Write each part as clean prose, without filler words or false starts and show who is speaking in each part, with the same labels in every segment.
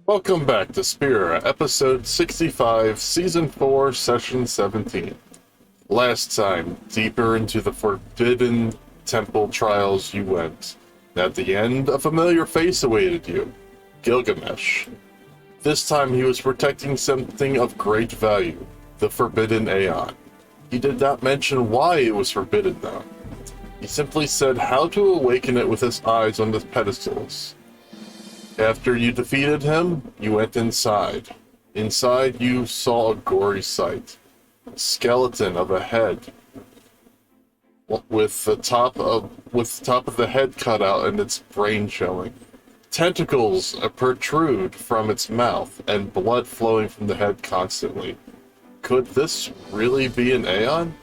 Speaker 1: Welcome back to Spira, episode 65, season 4, session 17. Last time, deeper into the forbidden temple trials you went. At the end, a familiar face awaited you, Gilgamesh. This time he was protecting something of great value, the forbidden aeon. He did not mention why it was forbidden though. He simply said how to awaken it with his eyes on the pedestals. After you defeated him, you went inside. Inside you saw a gory sight. A skeleton of a head with the top of the head cut out and its brain showing. Tentacles protrude from its mouth and blood flowing from the head constantly. Could this really be an aeon?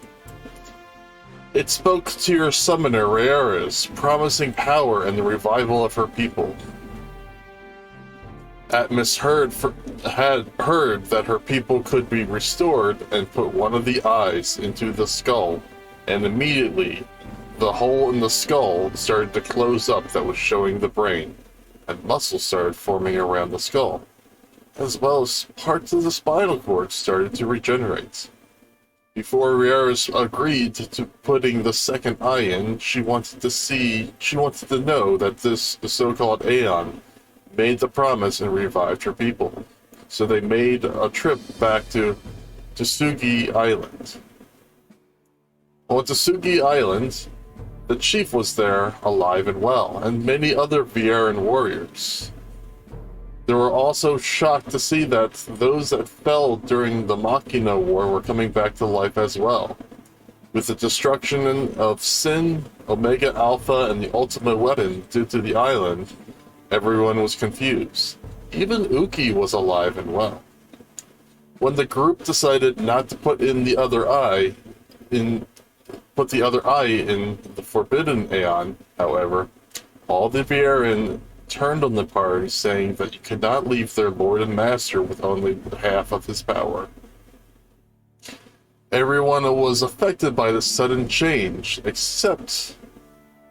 Speaker 1: It spoke to your summoner, Reyaras, promising power and the revival of her people. Ahtmas had heard that her people could be restored and put one of the eyes into the skull, and immediately the hole in the skull started to close up that was showing the brain, and muscles started forming around the skull, as well as parts of the spinal cord started to regenerate. Before Reyaras agreed to putting the second eye in, she wanted to know that this so-called aeon made the promise and revived her people. So they made a trip back to Tsusagi Island. On Tsusagi Island, the chief was there, alive and well, and many other Reyaran warriors. They were also shocked to see that those that fell during the Machina War were coming back to life as well. With the destruction of Sin, Omega Alpha, and the ultimate weapon due to the island, everyone was confused. Even Uki was alive and well. When the group decided not to put the other eye in the Forbidden Aeon, however, all the Reyaran turned on the party, saying that you could not leave their lord and master with only half of his power. Everyone was affected by this sudden change, except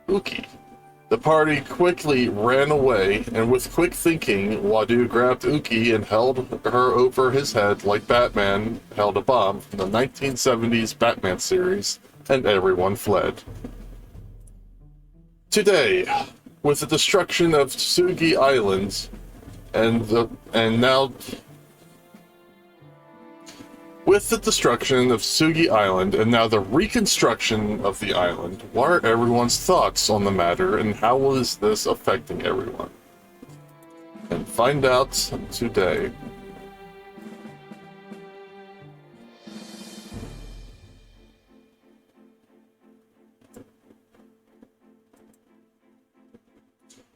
Speaker 1: Uki. The party quickly ran away, and with quick thinking, Wadu grabbed Uki and held her over his head like Batman held a bomb from the 1970s Batman series, and everyone fled. Today, with the destruction of Tsusagi Island, and now the reconstruction of the island, what are everyone's thoughts on the matter, and how is this affecting everyone? And find out today.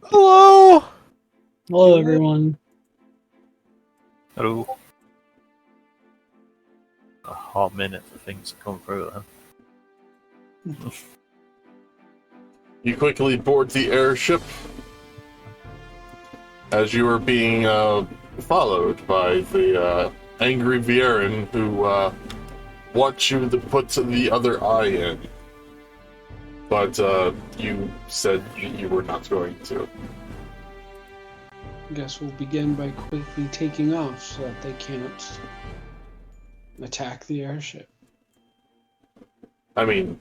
Speaker 2: Hello!
Speaker 3: Hello, everyone.
Speaker 2: Hello. A hot minute for things to come through then.
Speaker 1: You quickly board the airship as you are being followed by the angry Reyaran who wants you to put the other eye in. But you said you were not going to.
Speaker 3: Guess we'll begin by quickly taking off so that they can't attack the airship.
Speaker 1: I mean,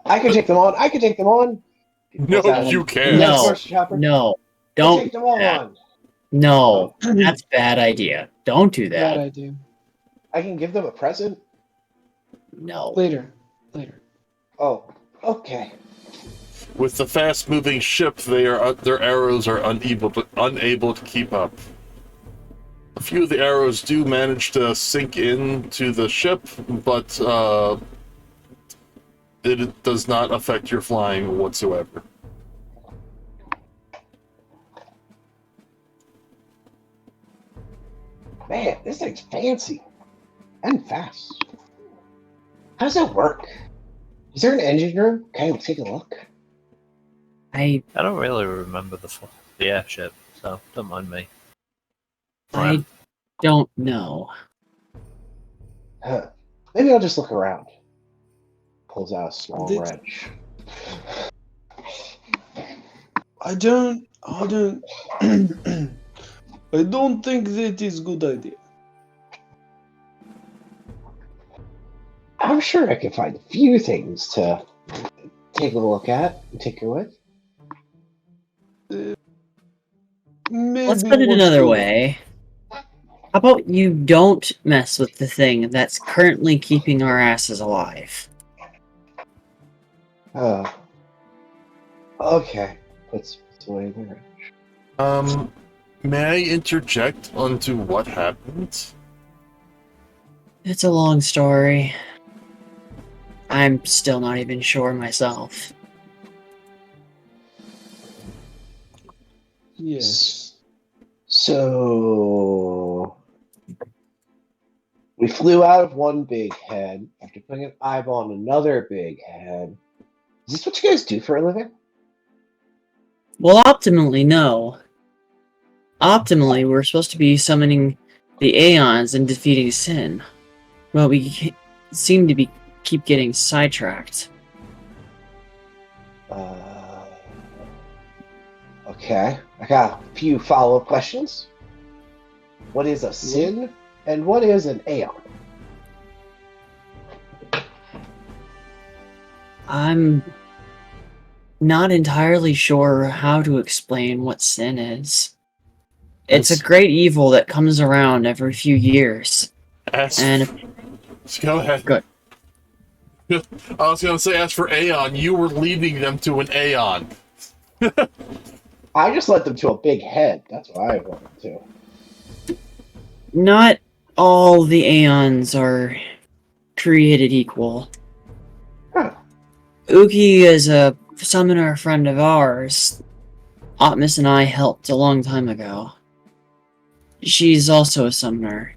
Speaker 4: I can take them on.
Speaker 1: no, you can't.
Speaker 5: No,
Speaker 4: Don't
Speaker 5: don't.
Speaker 4: take them on.
Speaker 5: No, that's a bad idea. Don't do
Speaker 3: Bad
Speaker 5: that.
Speaker 3: idea.
Speaker 4: I can give them a present.
Speaker 5: No.
Speaker 3: Later.
Speaker 4: Oh, okay.
Speaker 1: With the fast-moving ship, their arrows are unable to keep up. A few of the arrows do manage to sink into the ship, but it does not affect your flying whatsoever.
Speaker 4: Man, this thing's fancy and fast. How does that work? Is there an engine room? Okay, we'll take a look.
Speaker 5: I
Speaker 2: don't really remember the airship, so don't mind me.
Speaker 5: don't know.
Speaker 4: Maybe I'll just look around. Pulls out a small wrench.
Speaker 3: I don't I don't think that is good idea.
Speaker 4: I'm sure I can find a few things to take a look at and tinker with.
Speaker 3: Maybe
Speaker 5: Let's put it
Speaker 3: once
Speaker 5: another
Speaker 3: we-
Speaker 5: way. How about you don't mess with the thing that's currently keeping our asses alive?
Speaker 4: Okay. Let's away the wrench.
Speaker 1: May I interject onto what happened?
Speaker 5: It's a long story. I'm still not even sure myself.
Speaker 3: Yes.
Speaker 4: So we flew out of one big head after putting an eyeball on another big head. Is this what you guys do for a living?
Speaker 5: Well, optimally, no. Optimally, we're supposed to be summoning the aeons and defeating sin. Well, we seem to keep getting sidetracked.
Speaker 4: Okay. I got a few follow-up questions. What is a sin, and what is an aeon?
Speaker 5: I'm not entirely sure how to explain what sin is. It's a great evil that comes around every few years. And
Speaker 1: Go ahead.
Speaker 5: Good.
Speaker 1: I was going to say, as for Aeon, you were leading them to an Aeon.
Speaker 4: I just led them to a big head. That's what I wanted to.
Speaker 5: not all the aeons are created equal.
Speaker 4: Huh.
Speaker 5: Uki is a summoner friend of ours. Ahtmas and I helped a long time ago. She's also a summoner.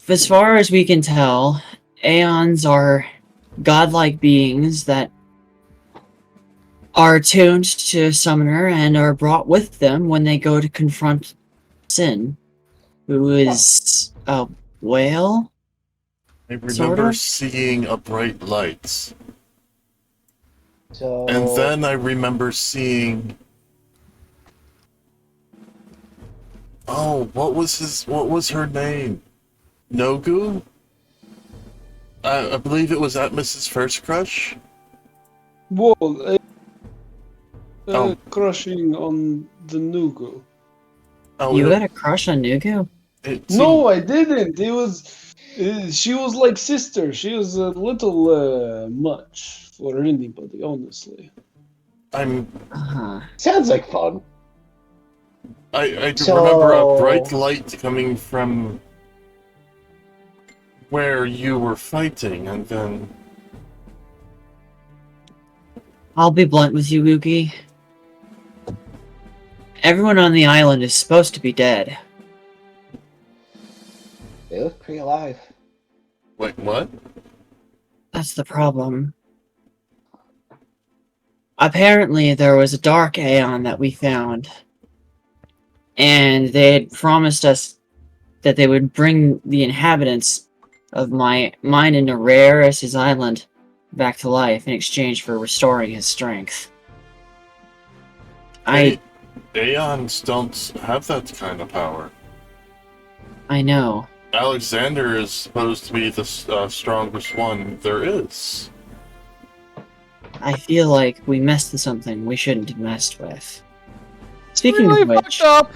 Speaker 5: As far as we can tell, aeons are godlike beings that are attuned to summoner and are brought with them when they go to confront Sin, who is a whale?
Speaker 1: I remember
Speaker 5: Sort of?
Speaker 1: seeing a bright light.
Speaker 4: So
Speaker 1: And then I remember seeing... Oh, what was her name? Nogu? I believe it was Ahtmas's first crush?
Speaker 3: Whoa,
Speaker 1: Oh.
Speaker 3: crushing on the Nugu.
Speaker 1: Oh,
Speaker 5: You
Speaker 1: it,
Speaker 5: had a crush on Nugu?
Speaker 1: it
Speaker 3: No, I didn't. It was. She was like sister. She was a little much for anybody, honestly.
Speaker 1: I'm...
Speaker 5: Uh-huh.
Speaker 4: sounds like fun.
Speaker 1: I
Speaker 4: So-
Speaker 1: remember a bright light coming from where you were fighting, and then...
Speaker 5: I'll be blunt with you, Uki. Everyone on the island is supposed to be dead.
Speaker 4: They look pretty alive.
Speaker 1: Wait, what?
Speaker 5: That's the problem. Apparently, there was a dark aeon that we found. And they had promised us that they would bring the inhabitants of mine into Reyaras' island back to life in exchange for restoring his strength.
Speaker 1: Aeons don't have that kind of power.
Speaker 5: I know.
Speaker 1: Alexander is supposed to be the strongest one there is.
Speaker 5: I feel like we messed with something we shouldn't have messed with. Speaking
Speaker 2: Really
Speaker 5: of which,
Speaker 2: fucked up.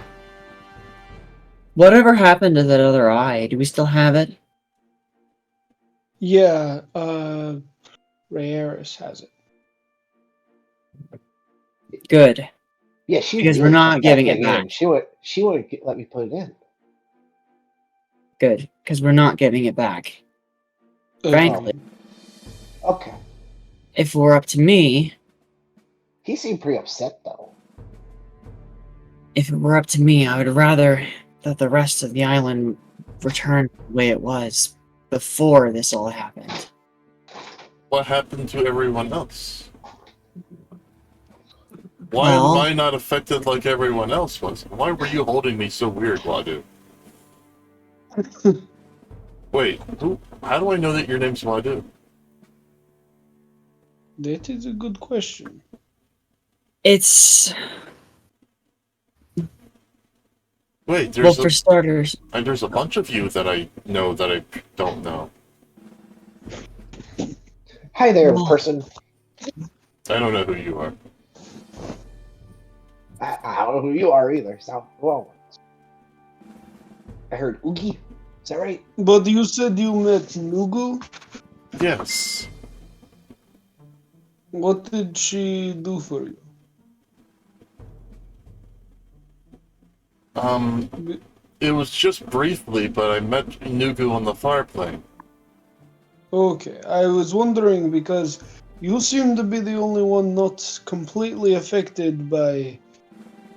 Speaker 5: whatever happened to that other eye? Do we still have it?
Speaker 3: Yeah, Reyaras has it.
Speaker 5: Good.
Speaker 4: Yeah, she
Speaker 5: Because we're
Speaker 4: really
Speaker 5: not
Speaker 4: kept
Speaker 5: giving
Speaker 4: that
Speaker 5: it
Speaker 4: thing
Speaker 5: back.
Speaker 4: in. She wouldn't let me put it in.
Speaker 5: Good. Because we're not giving it back. Frankly,
Speaker 4: Okay.
Speaker 5: if it were up to me,
Speaker 4: He seemed pretty upset though.
Speaker 5: if it were up to me, I would rather that the rest of the island return the way it was before this all happened.
Speaker 1: What happened to everyone else? Why
Speaker 5: Well-
Speaker 1: am I not affected like everyone else was? Why were you holding me so weird, Wadu? Wait, how do I know that your name's Wadu?
Speaker 3: That is a good question.
Speaker 5: It's...
Speaker 1: Wait,
Speaker 5: Well, for starters,
Speaker 1: there's a bunch of you that I know that I don't know.
Speaker 4: Hi there,
Speaker 5: well,
Speaker 4: person.
Speaker 1: I don't know who you are.
Speaker 4: I don't know who you are either. So, well, I heard Oogie. Is that right?
Speaker 3: But you said you met Nugu?
Speaker 1: Yes.
Speaker 3: What did she do for you? B-
Speaker 1: It was just briefly, but I met Nugu on the far plane.
Speaker 3: Okay, I was wondering because you seem to be the only one not completely affected by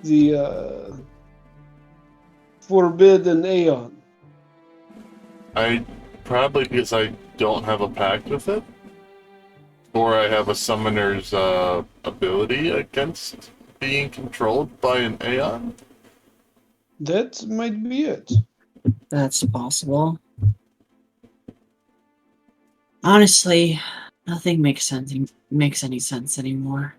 Speaker 3: the forbidden aeon.
Speaker 1: I probably because I don't have a pact with it, or I have a summoner's ability against being controlled by an aeon.
Speaker 3: That might be it.
Speaker 5: that's possible. Honestly, nothing makes any sense anymore.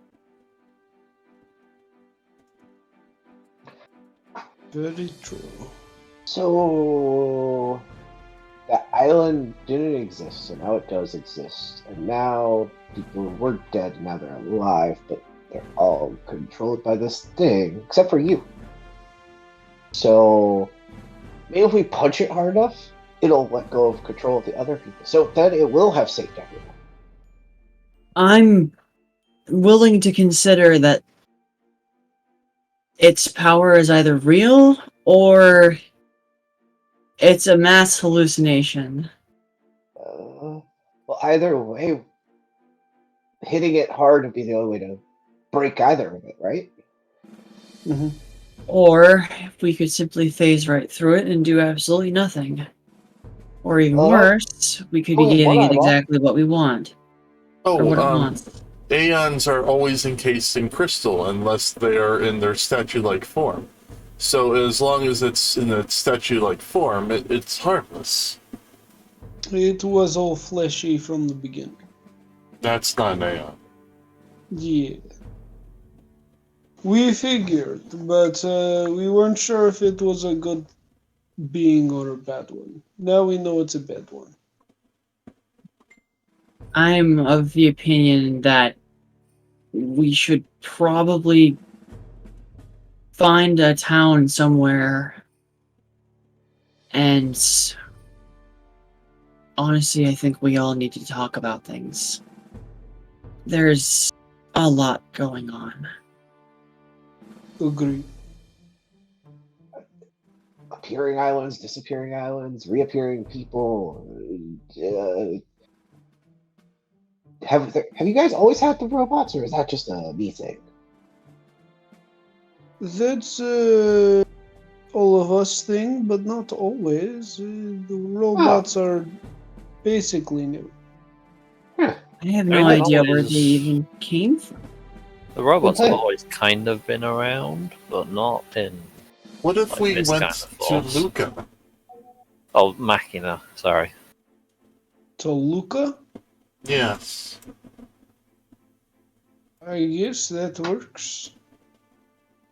Speaker 3: Very true.
Speaker 4: So, that island didn't exist, so now it does exist. And now people were dead, and now they're alive, but they're all controlled by this thing, except for you. So, maybe if we punch it hard enough, it'll let go of control of the other people. So then it will have saved everyone.
Speaker 5: I'm willing to consider that its power is either real or it's a mass hallucination.
Speaker 4: Well, either way, hitting it hard would be the only way to break either of it, right?
Speaker 3: Hmm.
Speaker 5: Or we could simply phase right through it and do absolutely nothing. Or even
Speaker 4: Uh-huh.
Speaker 5: worse, we could be
Speaker 4: Only one
Speaker 5: giving it
Speaker 4: eyeball.
Speaker 5: exactly what we want. Or what it
Speaker 1: Oh,
Speaker 5: wants.
Speaker 1: aeons are always encased in crystal unless they are in their statue-like form. So as long as it's in a statue-like form, it's harmless.
Speaker 3: It was all fleshy from the beginning.
Speaker 1: That's not an aeon.
Speaker 3: Yeah. We figured, but we weren't sure if it was a good being or a bad one. Now we know it's a bad one.
Speaker 5: I'm of the opinion that we should probably find a town somewhere and honestly, I think we all need to talk about things. There's a lot going on.
Speaker 3: Agree.
Speaker 4: Appearing islands, disappearing islands, reappearing people. Have you guys always had the robots, or is that just a me thing?
Speaker 3: That's all of us thing, but not always. The robots are basically new.
Speaker 4: Huh.
Speaker 5: I have
Speaker 2: I
Speaker 5: no
Speaker 2: mean, they've
Speaker 5: idea where
Speaker 2: always-
Speaker 5: they even came from.
Speaker 2: The robots
Speaker 4: Okay.
Speaker 2: have always kind of been around, but not in.
Speaker 1: What if
Speaker 2: Like
Speaker 1: we
Speaker 2: this
Speaker 1: went
Speaker 2: kind of
Speaker 1: to
Speaker 2: force.
Speaker 1: Luca?
Speaker 2: Oh, Machina, sorry.
Speaker 3: Toluca?
Speaker 1: Yes.
Speaker 3: I guess that works.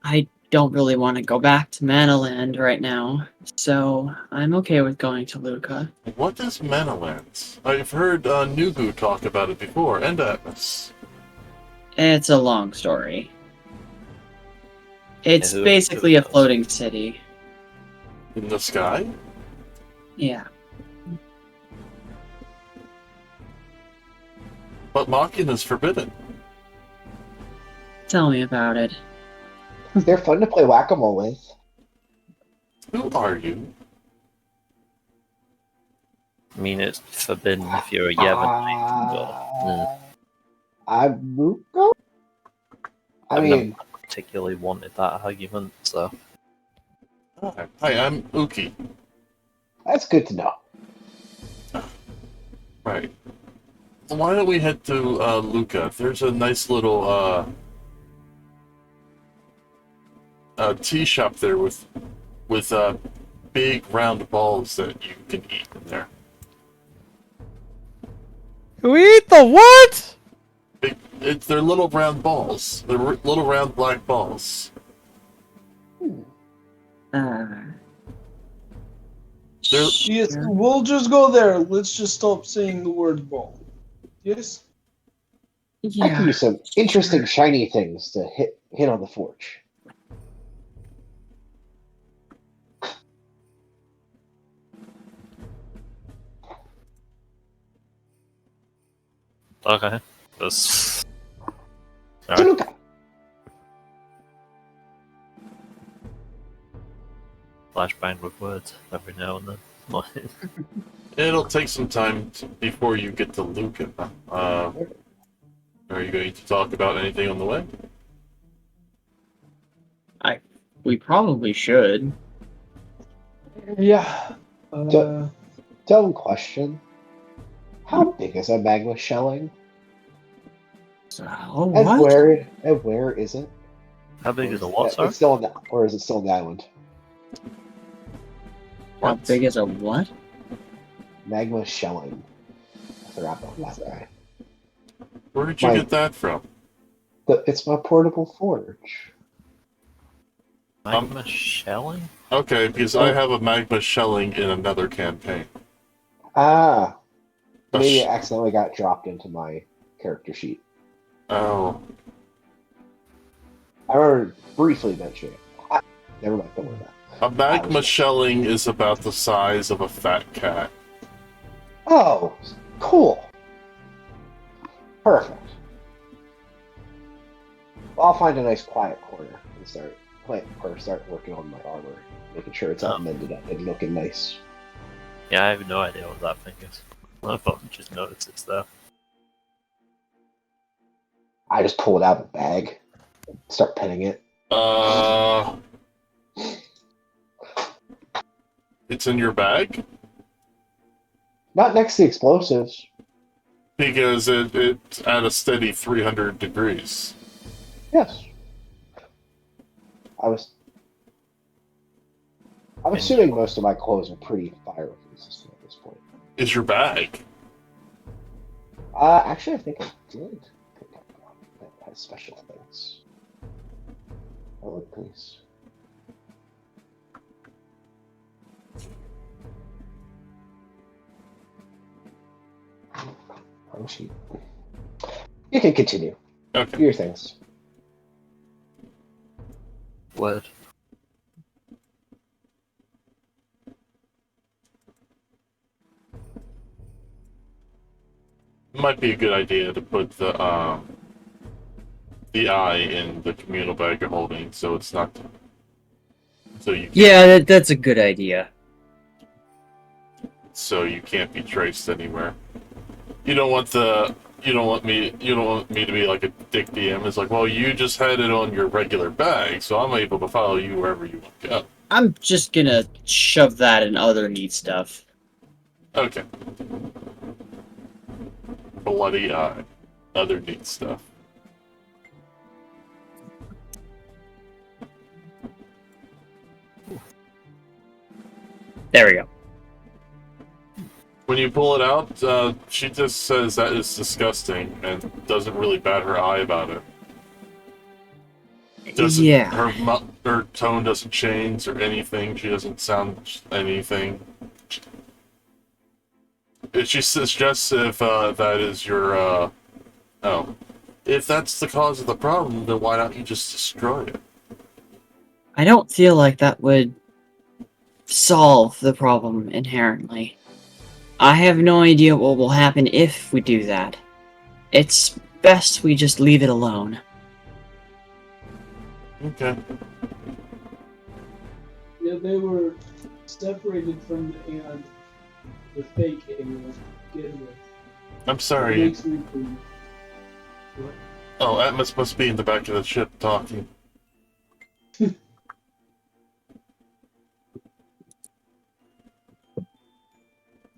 Speaker 5: I don't really want to go back to Manaland right now, so I'm okay with going to Luca.
Speaker 1: What is Manaland? I've heard Nugu talk about it before, and Ahtmas.
Speaker 5: It's a long story. It's
Speaker 2: who-
Speaker 5: basically
Speaker 2: who
Speaker 5: a
Speaker 2: knows?
Speaker 5: floating city.
Speaker 1: In the sky?
Speaker 5: Yeah.
Speaker 1: But Machina is forbidden.
Speaker 5: Tell me about it.
Speaker 4: They're fun to play whack-a-mole with.
Speaker 1: Who are you?
Speaker 2: I mean, it's forbidden if you're a Yevonite, but
Speaker 4: I'm Muko? I
Speaker 2: I've
Speaker 4: mean,
Speaker 2: never particularly wanted that argument, so.
Speaker 1: Hi, I'm Uki.
Speaker 4: that's good to know.
Speaker 1: Right. Why don't we head to Luca? There's a nice little tea shop there with big round balls that you can eat in there.
Speaker 6: We eat the what?
Speaker 1: They're little round balls. They're little round black balls.
Speaker 3: Yes, we'll just go there. Let's just stop saying the word ball. Yes?
Speaker 4: I could
Speaker 5: Yeah.
Speaker 4: use some interesting shiny things to hit on the forge.
Speaker 2: Okay. That's. Alright.
Speaker 4: Tanuka!
Speaker 2: Flashbang with words every now and then.
Speaker 1: It'll take some time before you get to Lucan. Are you going to talk about anything on the way?
Speaker 5: We probably should.
Speaker 3: Yeah.
Speaker 4: Dumb question. How big is a magma shelling?
Speaker 5: So,
Speaker 4: And
Speaker 5: what?
Speaker 4: where is it?
Speaker 2: How big is a what, sorry?
Speaker 4: It's still on the, or is it still on the island?
Speaker 5: How
Speaker 1: What?
Speaker 5: big is a what?
Speaker 4: Magma shelling. I forgot about that guy.
Speaker 1: Where did you get that from?
Speaker 4: It's my portable forge.
Speaker 2: Magma shelling?
Speaker 1: Okay, because I have a magma shelling in another campaign.
Speaker 4: Ah,
Speaker 1: A
Speaker 4: maybe
Speaker 1: sh-
Speaker 4: it accidentally got dropped into my character sheet.
Speaker 1: Oh,
Speaker 4: I remember briefly mentioning it. Never mind, don't worry about it.
Speaker 1: a magma shelling is about the size of a fat cat.
Speaker 4: Oh, cool. Perfect. Well, I'll find a nice quiet corner and start working on my armor, making sure it's all mended up and looking nice.
Speaker 2: Yeah, I have no idea what that thing is. I thought you just noticed it's there.
Speaker 4: I just pull it out of the bag, start petting it.
Speaker 1: It's in your bag?
Speaker 4: Not next to the explosives.
Speaker 1: Because it's at a steady 300 degrees.
Speaker 4: Yes. I'm assuming most of my clothes are pretty fire resistant at this point.
Speaker 1: Is your bag?
Speaker 4: Actually, I think I did pick up one that has special things. Oh, look, please. Oh, sheet. You can continue.
Speaker 1: Okay.
Speaker 4: Do your things.
Speaker 2: Word.
Speaker 1: Might be a good idea to put the eye in the communal bag you're holding, so it's not. So you.
Speaker 5: Yeah, that's a good idea.
Speaker 1: So you can't be traced anywhere. You don't want the. You don't want me to be like a dick DM. It's like, well, you just had it on your regular bag, so I'm able to follow you wherever you want to go.
Speaker 5: I'm just gonna shove that in other neat stuff.
Speaker 1: Okay. Bloody eye. Other neat stuff.
Speaker 5: There we go.
Speaker 1: When you pull it out, she just says that is disgusting and doesn't really bat her eye about it.
Speaker 5: Yeah.
Speaker 1: Her tone doesn't change or anything. She doesn't sound anything. She suggests if that is your, if that's the cause of the problem, then why don't you just destroy it?
Speaker 5: I don't feel like that would solve the problem inherently. I have no idea what will happen if we do that. It's best we just leave it alone.
Speaker 1: Okay.
Speaker 3: Yeah, they were separated from the aeon, the fake aeon, to begin with.
Speaker 1: I'm
Speaker 3: It
Speaker 1: sorry.
Speaker 3: makes me think. What?
Speaker 1: Oh, Ahtmas must be in the back of the ship talking.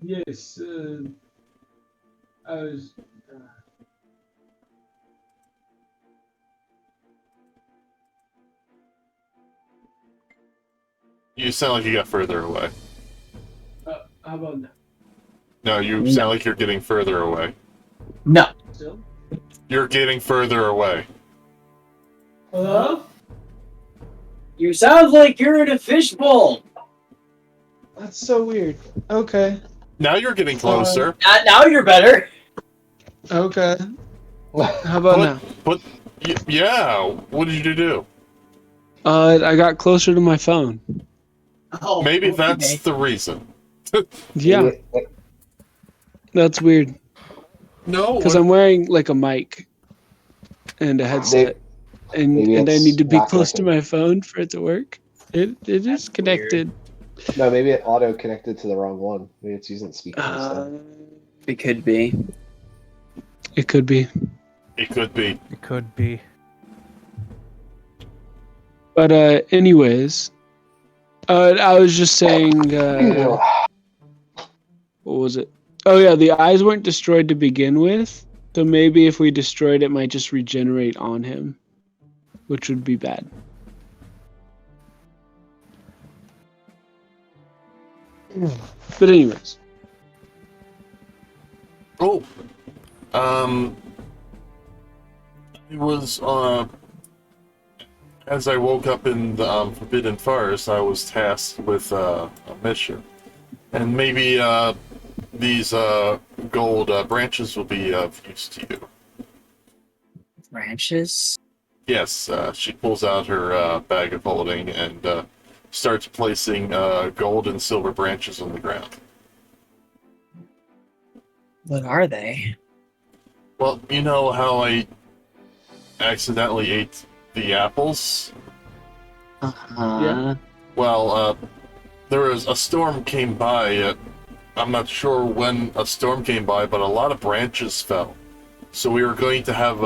Speaker 3: Yes, I was.
Speaker 1: You sound like you got further away.
Speaker 3: How about now?
Speaker 1: No, you
Speaker 5: No.
Speaker 1: sound like you're getting further away.
Speaker 5: No.
Speaker 3: Still?
Speaker 1: You're getting further away.
Speaker 3: Hello?
Speaker 5: You sound like you're in a fishbowl.
Speaker 3: That's so weird. Okay.
Speaker 1: Now you're getting closer.
Speaker 5: Now you're better.
Speaker 3: Okay. How about now?
Speaker 1: Yeah. What did you do?
Speaker 3: I got closer to my phone.
Speaker 5: Oh,
Speaker 1: Maybe
Speaker 5: okay.
Speaker 1: that's the reason.
Speaker 3: Yeah, that's weird.
Speaker 1: No,
Speaker 3: Because I'm wearing like a mic and a headset, and
Speaker 4: maybe
Speaker 3: I
Speaker 4: it's
Speaker 3: need to be
Speaker 4: not
Speaker 3: close to
Speaker 4: connected.
Speaker 3: my phone for it to work. It is
Speaker 5: That's
Speaker 3: connected.
Speaker 4: No, maybe it auto connected to the wrong one. Maybe it's using speaker instead.
Speaker 5: It could be.
Speaker 3: It could be.
Speaker 1: it could be.
Speaker 6: It could be.
Speaker 3: But anyways, I was just saying. What was it? Oh yeah, the eyes weren't destroyed to begin with, so maybe if we destroyed it, might just regenerate on him, which would be bad. But anyways,
Speaker 1: Oh, it was as I woke up in the Forbidden Forest, I was tasked with a mission, and maybe these gold branches will be of use to you.
Speaker 5: Branches?
Speaker 1: Yes, she pulls out her bag of holding and starts placing gold and silver branches on the ground.
Speaker 5: What are they?
Speaker 1: Well, you know how I accidentally ate the apples?
Speaker 5: Uh-huh.
Speaker 3: Yeah.
Speaker 1: Well, there was a storm came by. I'm not sure when a storm came by, but a lot of branches fell. So we were going to have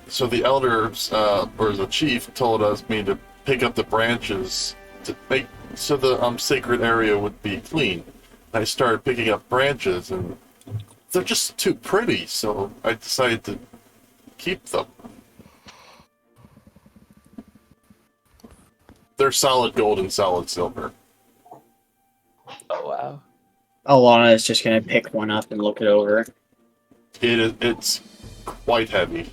Speaker 1: so the elders or the chief told me to pick up the branches to make so the sacred area would be clean. I started picking up branches, and they're just too pretty, so I decided to keep them. They're solid gold and solid silver.
Speaker 3: oh wow.
Speaker 5: Alana is just gonna pick one up and look it over.
Speaker 1: It's quite heavy.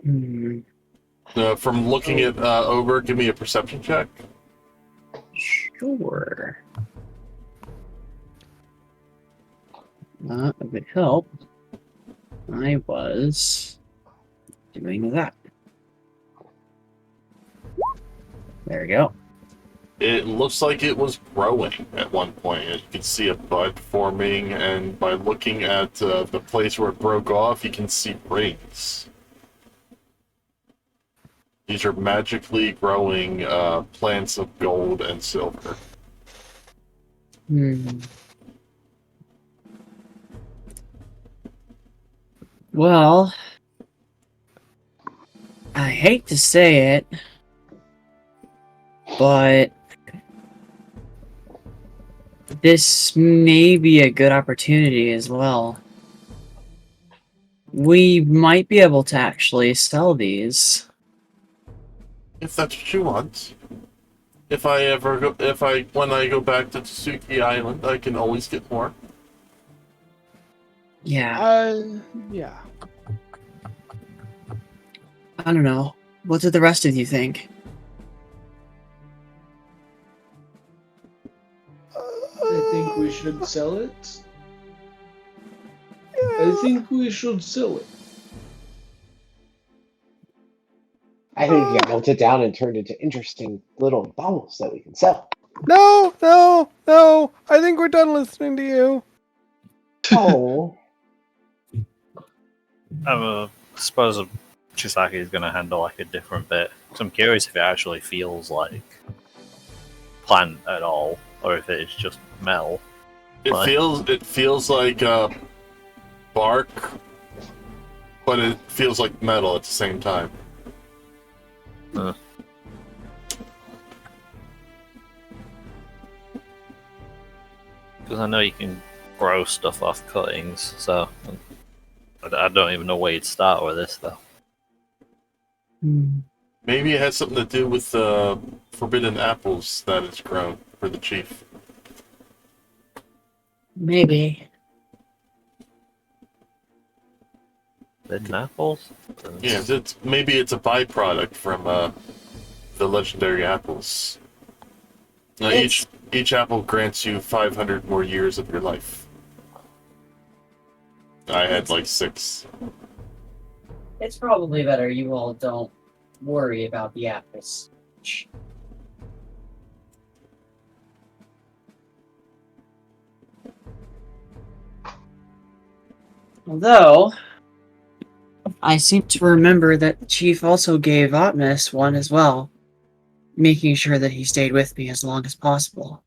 Speaker 5: Hmm.
Speaker 1: From looking it over, give me a perception check.
Speaker 5: Sure. That would help. I was doing that. There we go.
Speaker 1: It looks like it was growing at one point. You can see a bud forming, and by looking at the place where it broke off, you can see rings. These are magically growing plants of gold and silver.
Speaker 5: Hmm. Well, I hate to say it, but this may be a good opportunity as well. We might be able to actually sell these.
Speaker 1: If that's what you want. When I go back to Tsusagi Island, I can always get more.
Speaker 5: Yeah,
Speaker 3: Yeah.
Speaker 5: I don't know. What do the rest of you think?
Speaker 3: I think we should sell it. I think we should sell it.
Speaker 4: I think you melt it down and turn it into interesting little baubles that we can sell.
Speaker 6: No, no, no. I think we're done listening to you.
Speaker 4: Oh,
Speaker 2: I suppose Chisaki is going to handle like a different bit. So I'm curious if it actually feels like plant at all, or if it's just metal.
Speaker 1: It
Speaker 2: Right.
Speaker 1: feels like bark, but it feels like metal at the same time.
Speaker 2: Because I know you can grow stuff off cuttings, so I don't even know where you'd start with this though.
Speaker 5: Hmm.
Speaker 1: Maybe it has something to do with the forbidden apples that is grown for the chief.
Speaker 5: Maybe.
Speaker 2: Hidden apples?
Speaker 1: Yeah, maybe it's a byproduct from the legendary apples. Now, each apple grants you 500 more years of your life. I had like 6.
Speaker 5: It's probably better you all don't worry about the apples. Although, I seem to remember that the chief also gave Ahtmas one as well, making sure that he stayed with me as long as possible.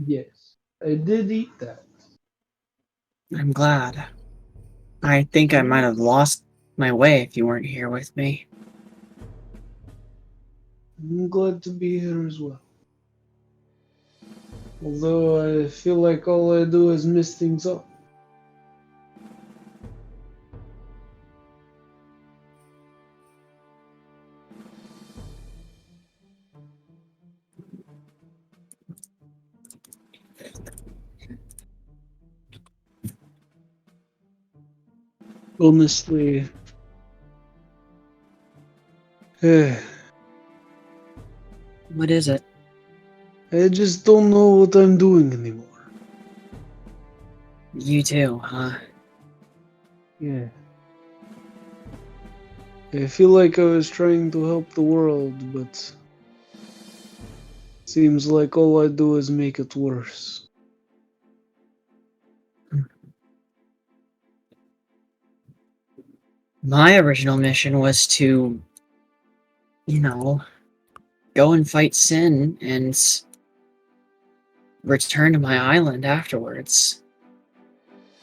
Speaker 3: Yes, I did eat that.
Speaker 5: I'm glad. I think I might have lost my way if you weren't here with me.
Speaker 3: I'm glad to be here as well. Although I feel like all I do is mess things up. Honestly, I
Speaker 5: What is it?
Speaker 3: just don't know what I'm doing anymore.
Speaker 5: You too, huh?
Speaker 3: Yeah. I feel like I was trying to help the world, but seems like all I do is make it worse.
Speaker 5: My original mission was to, go and fight sin and return to my island afterwards.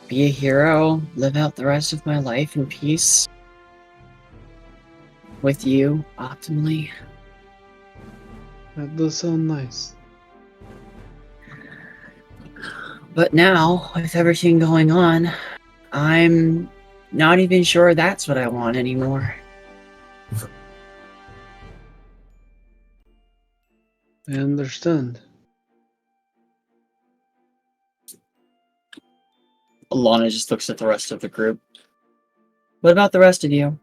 Speaker 5: Be a hero, live out the rest of my life in peace. With you, optimally.
Speaker 3: That does sound nice.
Speaker 5: But now, with everything going on, I'm not even sure that's what I want anymore.
Speaker 3: I understand.
Speaker 5: Alana just looks at the rest of the group. What about the rest of you?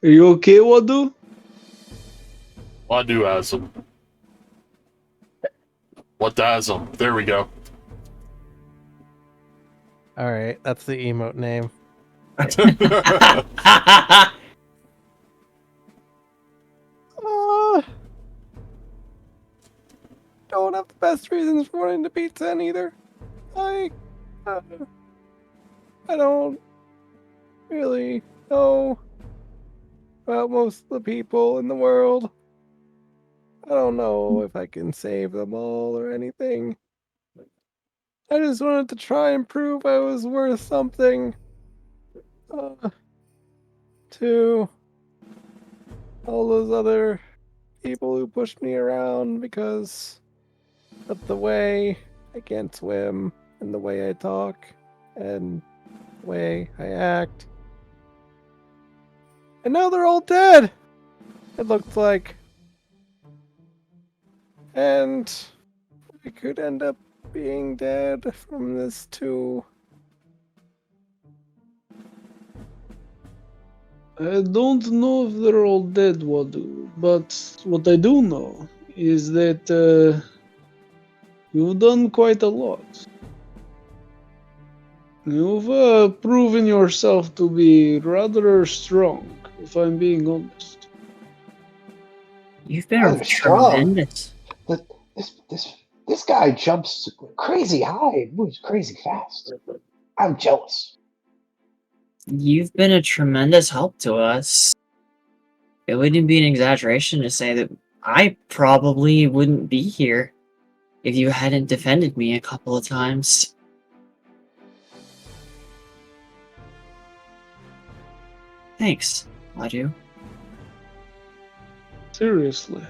Speaker 3: Are you okay, Wadu?
Speaker 1: Waduasm. Wadasm. There we go.
Speaker 6: Alright, that's the emote name. Don't have the best reasons for wanting to beat Zen either. I don't really know about most of the people in the world. I don't know if I can save them all or anything. I just wanted to try and prove I was worth something. To all those other people who pushed me around because of the way I can't swim and the way I talk and the way I act. And now they're all dead, it looks like. And I could end up being dead from this too.
Speaker 3: I don't know if they're all dead, Wadu, but what I do know is that you've done quite a lot. You've proven yourself to be rather strong, if I'm being honest.
Speaker 5: You've been
Speaker 4: Rather strong.
Speaker 5: tremendous.
Speaker 4: This guy jumps crazy high and moves crazy fast. I'm jealous.
Speaker 5: You've been a tremendous help to us. It wouldn't be an exaggeration to say that I probably wouldn't be here if you hadn't defended me a couple of times. Thanks, Wadu.
Speaker 3: Seriously.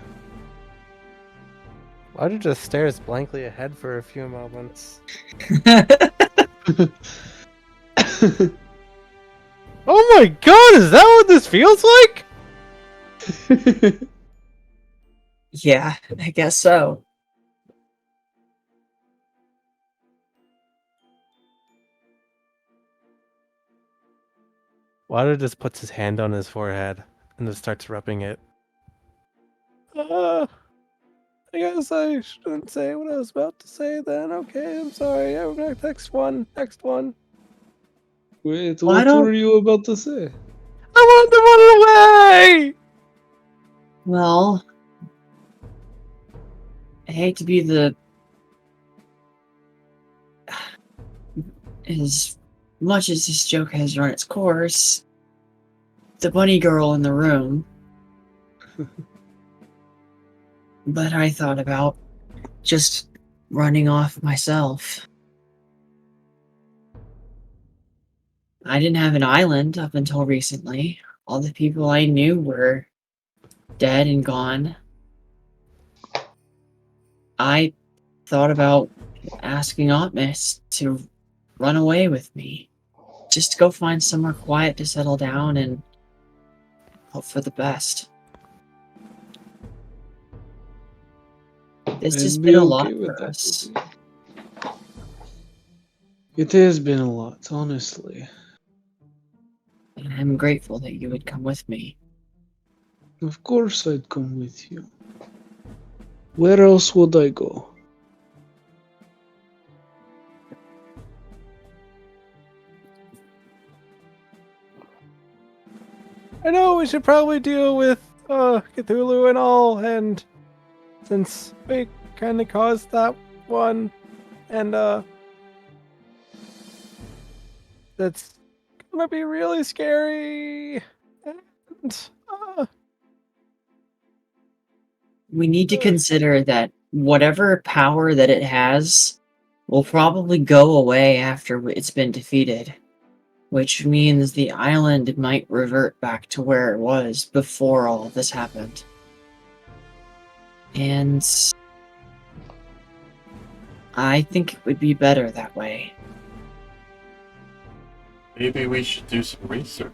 Speaker 6: Wadu just stares blankly ahead for a few moments. Oh my god, is that what this feels like?
Speaker 5: Yeah, I guess so.
Speaker 6: Water just puts his hand on his forehead and just starts rubbing it. I guess I shouldn't say what I was about to say then. Okay, I'm sorry. Next one. Next one.
Speaker 3: Wait,
Speaker 5: Why
Speaker 3: what
Speaker 5: don't-
Speaker 3: were you about to say?
Speaker 6: I want to run away!
Speaker 5: Well, I hate to be the. As much as this joke has run its course, the bunny girl in the room. But I thought about just running off myself. I didn't have an island up until recently. All the people I knew were dead and gone. I thought about asking Ahtmas to run away with me. Just to go find somewhere quiet to settle down and hope for the best. This has
Speaker 3: I'd
Speaker 5: been
Speaker 3: be
Speaker 5: a lot
Speaker 3: okay with
Speaker 5: for
Speaker 3: that.
Speaker 5: us.
Speaker 3: It has been a lot, honestly.
Speaker 5: And I'm grateful that you would come with me.
Speaker 3: Of course I'd come with you. Where else would I go?
Speaker 6: I know we should probably deal with Cthulhu and all, and since we kind of caused that one, and that's gonna be really scary. And
Speaker 5: We need to consider that whatever power that it has will probably go away after it's been defeated. Which means the island might revert back to where it was before all of this happened. And I think it would be better that way.
Speaker 1: Maybe we should do some research.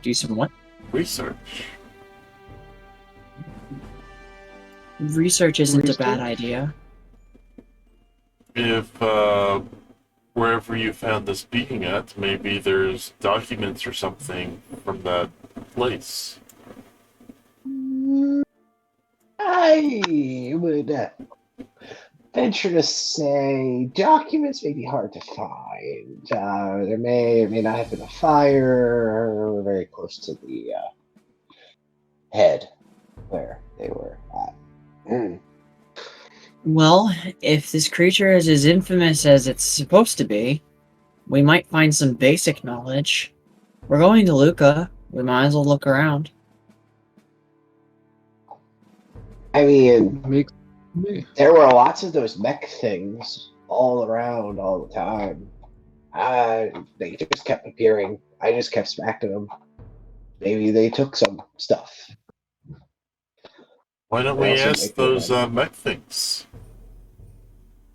Speaker 5: Do some what?
Speaker 1: Research.
Speaker 5: Research isn't a bad idea.
Speaker 1: If wherever you found this being at, maybe there's documents or something from that place.
Speaker 4: I would venture to say documents may be hard to find. There may or may not have been a fire very close to the head where they were at.
Speaker 5: Well, if this creature is as infamous as it's supposed to be, we might find some basic knowledge. We're going to Luca. We might as well look around.
Speaker 4: I mean,
Speaker 3: Makes me.
Speaker 4: there were lots of those mech things all around all the time. They just kept appearing. I just kept smacking them. Maybe they took some stuff.
Speaker 1: Why don't
Speaker 4: They
Speaker 1: we
Speaker 4: also
Speaker 1: ask
Speaker 4: make
Speaker 1: those
Speaker 4: them-
Speaker 1: mech things?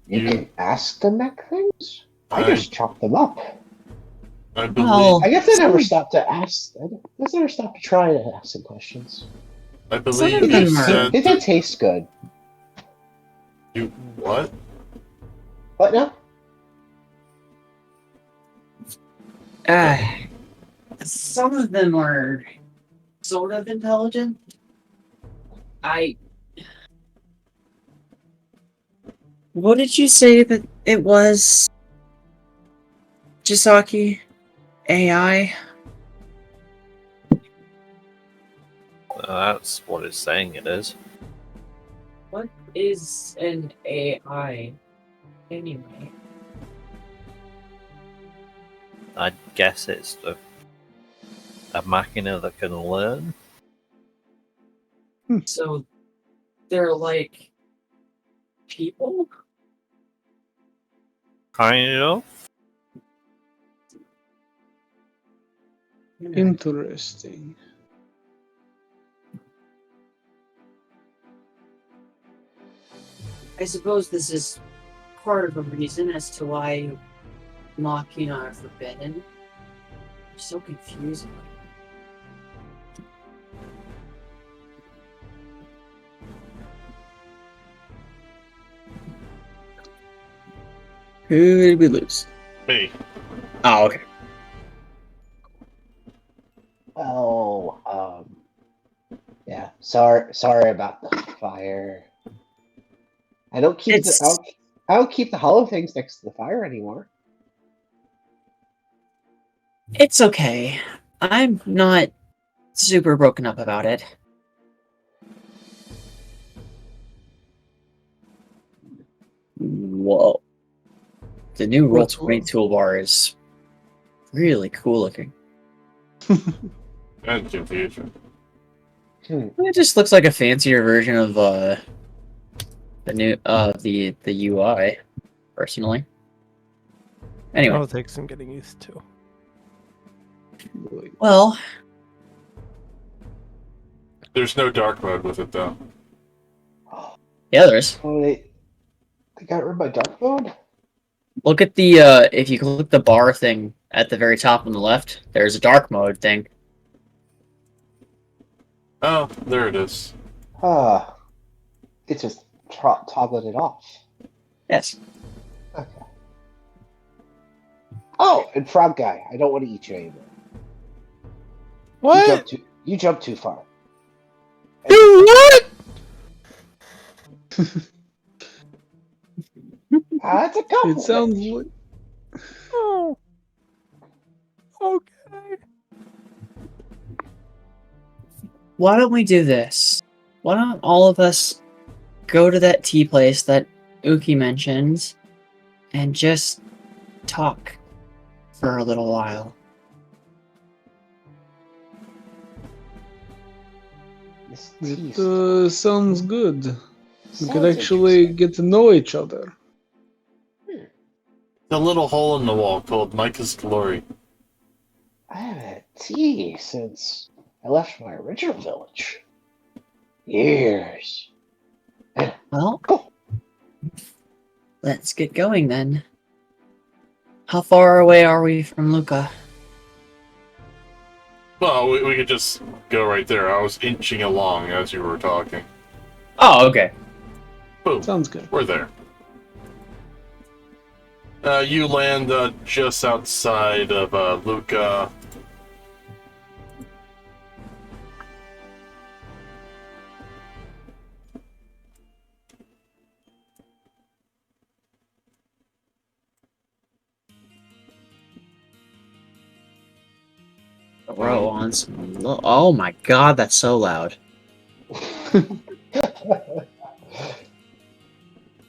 Speaker 4: You can ask the mech things? I
Speaker 1: I-
Speaker 4: just chopped them up.
Speaker 1: I believe.
Speaker 5: Well,
Speaker 4: I guess I never stopped to ask. I guess I never stopped to try to ask some questions.
Speaker 1: I
Speaker 5: Some
Speaker 1: believe
Speaker 5: of
Speaker 1: you
Speaker 5: them are-
Speaker 1: said
Speaker 4: They did taste good.
Speaker 1: you what?
Speaker 4: What now?
Speaker 5: Some of them are sort of intelligent. What did you say that it was? Chisaki? AI?
Speaker 2: That's what it's saying it is.
Speaker 5: What is an AI anyway?
Speaker 2: I guess it's a machina that can learn.
Speaker 5: So they're like people?
Speaker 2: Kind of.
Speaker 3: Interesting.
Speaker 5: I suppose this is part of a reason as to why Machina are forbidden. They're so confusing. Who did we lose?
Speaker 1: Me.
Speaker 5: Oh, okay.
Speaker 4: Oh, yeah. Sorry about the fire. I don't keep
Speaker 5: It's
Speaker 4: I don't keep the hollow things next to the fire anymore.
Speaker 5: it's okay. I'm not super broken up about it. Whoa. The new
Speaker 3: What's
Speaker 5: Roll20 toolbar is really cool looking.
Speaker 1: And confusion.
Speaker 5: It just looks like a fancier version of the new the UI, personally. Anyway,
Speaker 6: That'll take some getting used to.
Speaker 5: well,
Speaker 1: There's no dark mode with it though.
Speaker 5: yeah, there is.
Speaker 4: Oh, they got rid of my dark mode?
Speaker 5: Look at the if you click the bar thing at the very top on the left, there's a dark mode thing.
Speaker 1: Oh, there it is.
Speaker 4: Ah, it just toggled it off.
Speaker 5: Yes.
Speaker 4: Okay. Oh, and frog guy, I don't want to eat you anymore.
Speaker 6: What?
Speaker 4: You jumped too far.
Speaker 6: Do what?
Speaker 4: That's a compliment.
Speaker 3: It sounds like
Speaker 6: Oh. Okay.
Speaker 5: Why don't we do this? Why don't all of us go to that tea place that Uki mentioned and just talk for a little while?
Speaker 4: This
Speaker 3: it.
Speaker 4: tea
Speaker 3: Sounds good. We could
Speaker 4: sounds
Speaker 3: actually
Speaker 4: interesting.
Speaker 3: get to know each other.
Speaker 1: The little hole in the wall called Micah's Glory.
Speaker 4: I haven't had tea since I left my original village. Years.
Speaker 5: Well,
Speaker 4: Oh.
Speaker 5: let's get going then. How far away are we from Luca?
Speaker 1: Well, we could just go right there. I was inching along as you were talking.
Speaker 5: Oh, okay.
Speaker 1: Boom.
Speaker 3: Sounds good.
Speaker 1: We're there. You land just outside of Luca.
Speaker 5: Row on some. Oh my god, that's so loud.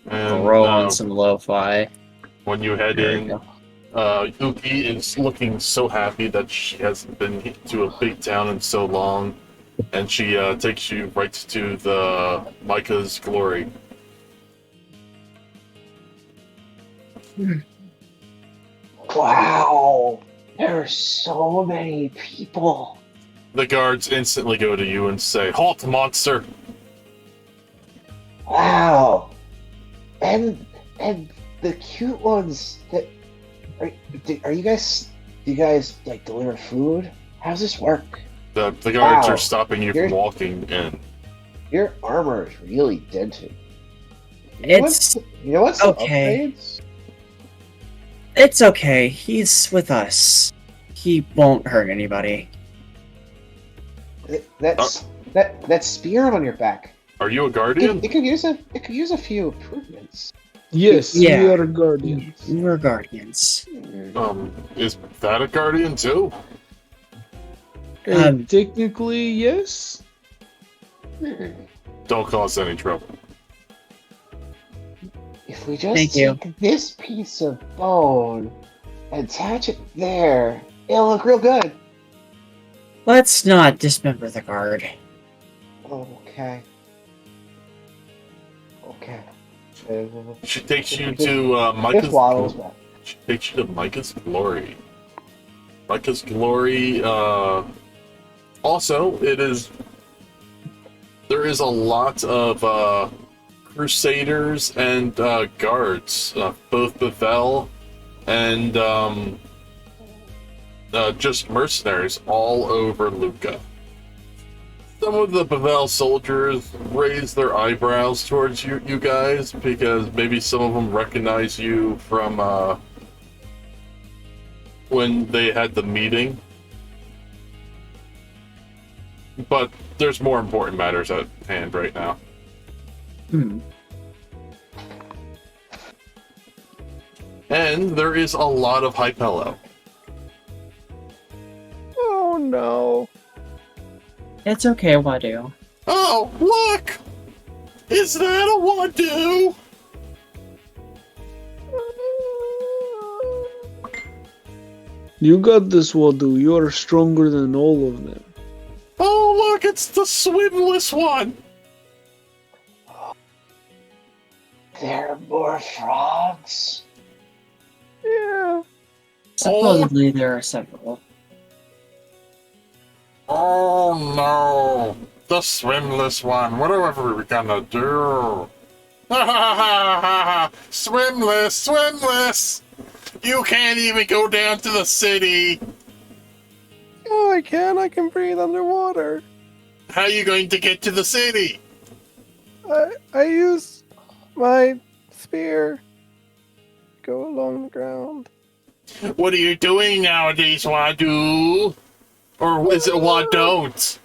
Speaker 1: And
Speaker 5: Row on some lo-fi.
Speaker 1: when you head
Speaker 5: There we
Speaker 1: in,
Speaker 5: go.
Speaker 1: Uki is looking so happy that she hasn't been to a big town in so long, and she takes you right to the Micah's Glory.
Speaker 4: Wow. There are so many people.
Speaker 1: The guards instantly go to you and say, "Halt, monster!"
Speaker 4: Wow. And the cute ones that are you guys do you guys like deliver food? How does this work?
Speaker 1: The guards
Speaker 4: Wow.
Speaker 1: are stopping you
Speaker 4: You're-
Speaker 1: from walking in.
Speaker 4: Your armor is really dented.
Speaker 5: It's
Speaker 4: You know what's some
Speaker 5: okay.
Speaker 4: upgrades?
Speaker 5: It's okay. He's with us. He won't hurt anybody.
Speaker 4: That's spear on your back.
Speaker 1: Are you a guardian?
Speaker 4: It could use a few improvements.
Speaker 3: Yes,
Speaker 5: Yeah.
Speaker 3: we are guardians.
Speaker 5: We're guardians.
Speaker 1: Is that a guardian too?
Speaker 3: Technically, yes.
Speaker 1: Don't cause any trouble.
Speaker 4: If we just
Speaker 5: Thank you.
Speaker 4: take this piece of bone and attach it there, it'll look real good.
Speaker 5: Let's not dismember the guard.
Speaker 4: Okay. Okay.
Speaker 1: She takes you to Micah's.
Speaker 4: Just waddles back.
Speaker 1: She takes you to Micah's Glory. Micah's Glory. Also, it is. There is a lot of crusaders and guards, both Bevel and just mercenaries all over Luca. Some of the Bevel soldiers raise their eyebrows towards you guys because maybe some of them recognize you from when they had the meeting. But there's more important matters at hand right now.
Speaker 5: Hmm.
Speaker 1: And there is a lot of Hypello.
Speaker 6: Oh no.
Speaker 5: It's okay, Wadu.
Speaker 1: Oh, look! Is that a Wadu?
Speaker 3: You got this, Wadu. You are stronger than all of them.
Speaker 1: Oh, look, it's the swimless one!
Speaker 4: There are more frogs.
Speaker 6: Yeah.
Speaker 5: Supposedly there are several.
Speaker 1: Oh no! The swimless one. Whatever we gonna do? Ha ha ha ha ha! Swimless, swimless! You can't even go down to the city!
Speaker 6: Oh, I can. I can breathe underwater.
Speaker 1: How are you going to get to the city?
Speaker 6: I use my spear. Go along the ground.
Speaker 1: What are you doing nowadays, Wadu? Or is it Wadon't?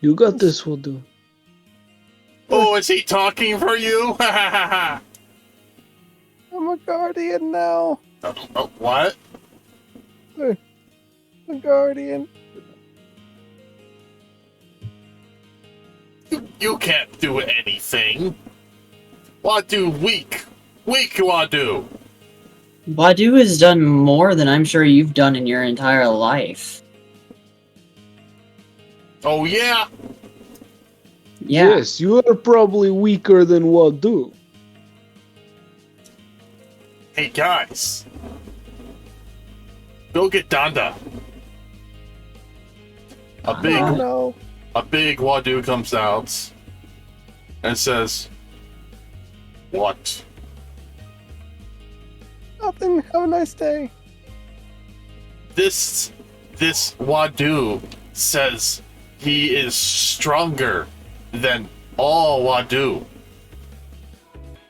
Speaker 3: You got this, Wadu.
Speaker 1: Oh, is he talking for you?
Speaker 6: I'm a guardian now.
Speaker 1: What?
Speaker 6: A guardian.
Speaker 1: You can't do anything. Wadu weak. Weak Wadu.
Speaker 5: Wadu has done more than I'm sure you've done in your entire life.
Speaker 1: Oh yeah?
Speaker 5: Yeah.
Speaker 3: Yes, you are probably weaker than Wadu.
Speaker 1: Hey guys. Go get Donda. A
Speaker 6: Oh
Speaker 1: big
Speaker 6: no.
Speaker 1: Wadu comes out and says, "What?
Speaker 6: Nothing. Have a nice day.
Speaker 1: This Wadu says he is stronger than all Wadu.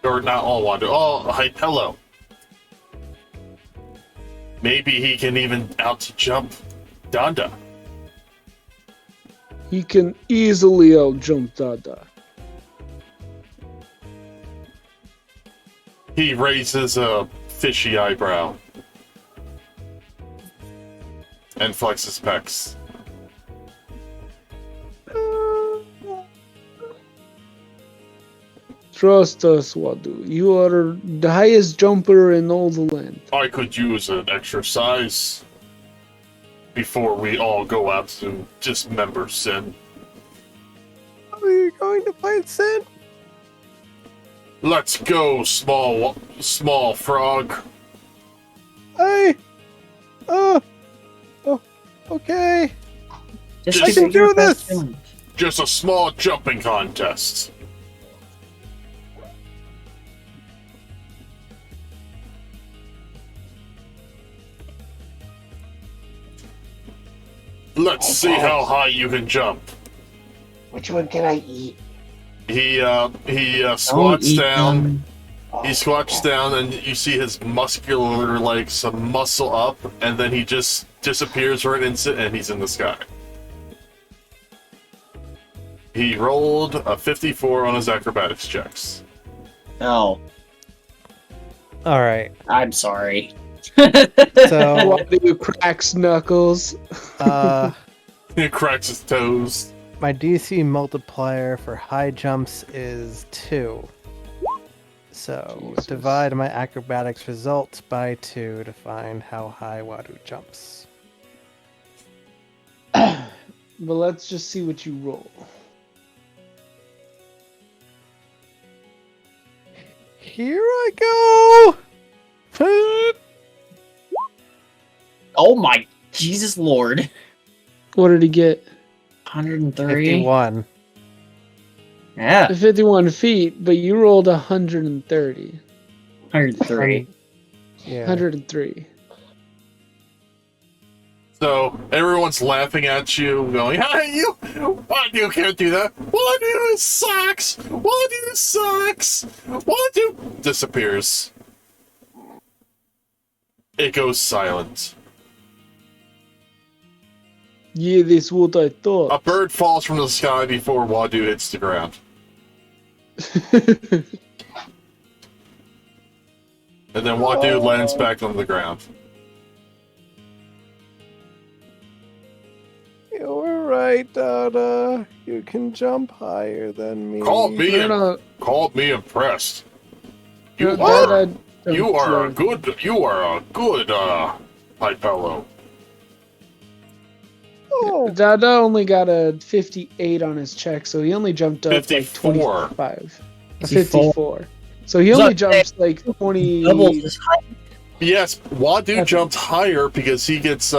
Speaker 1: Or not all Wadu, all Hypello. Maybe he can even out-jump Donda."
Speaker 3: He can easily outjump Dada.
Speaker 1: He raises a fishy eyebrow and flexes pecs.
Speaker 3: Trust us, Wadu. You are the highest jumper in all the land.
Speaker 1: I could use an exercise before we all go out to dismember Sin.
Speaker 6: Are you going to fight Sin?
Speaker 1: Let's go, small frog.
Speaker 6: Hey. Oh. Okay.
Speaker 5: Just
Speaker 1: I
Speaker 5: to
Speaker 1: can
Speaker 5: get your
Speaker 6: do this!
Speaker 5: best feeling.
Speaker 1: Just a small jumping contest. Let's see how high you can jump.
Speaker 4: Which one can I eat?
Speaker 1: He
Speaker 5: Don't
Speaker 1: squats
Speaker 5: eat
Speaker 1: down.
Speaker 5: them.
Speaker 4: Oh,
Speaker 1: He squats down, and you see his muscular, like, some muscle up, and then he just disappears for an instant, and he's in the sky. He rolled a 54 on his acrobatics checks.
Speaker 5: Oh,
Speaker 6: All right.
Speaker 5: I'm sorry.
Speaker 6: So,
Speaker 3: Wadu cracks knuckles.
Speaker 1: He cracks his toes.
Speaker 6: my DC multiplier for high jumps is 2. So,
Speaker 3: Jesus.
Speaker 6: divide my acrobatics results by 2 to find how high Wadu jumps.
Speaker 3: But let's just see what you roll.
Speaker 6: Here I go!
Speaker 5: Oh my Jesus Lord.
Speaker 3: What did he get?
Speaker 5: 130.
Speaker 6: 51.
Speaker 5: Yeah,
Speaker 3: 51 feet, but you rolled 130.
Speaker 5: 103.
Speaker 6: Yeah.
Speaker 3: 103.
Speaker 1: So everyone's laughing at you, going, "Hey, Wadu can't do that. Wadu sucks. Wadu sucks. Wadu disappears. It goes silent.
Speaker 3: Yeah, that's what I
Speaker 1: A
Speaker 3: thought.
Speaker 1: bird falls from the sky before Wadu hits the ground. And then Wadu lands back on the ground.
Speaker 6: You were right, Dada. You can jump higher than me.
Speaker 1: Call me
Speaker 3: No,
Speaker 1: impressed.
Speaker 3: no,
Speaker 1: You are
Speaker 3: Dada
Speaker 1: you are a
Speaker 3: jumped
Speaker 1: good high fellow.
Speaker 6: Oh,
Speaker 3: Dada only got a 58 on his check, so he only jumped up
Speaker 1: 54.
Speaker 3: like 25. A
Speaker 5: 54.
Speaker 3: 54. So he only jumps like 20.
Speaker 5: Double his height.
Speaker 1: Yes, Wadu jumped higher because he gets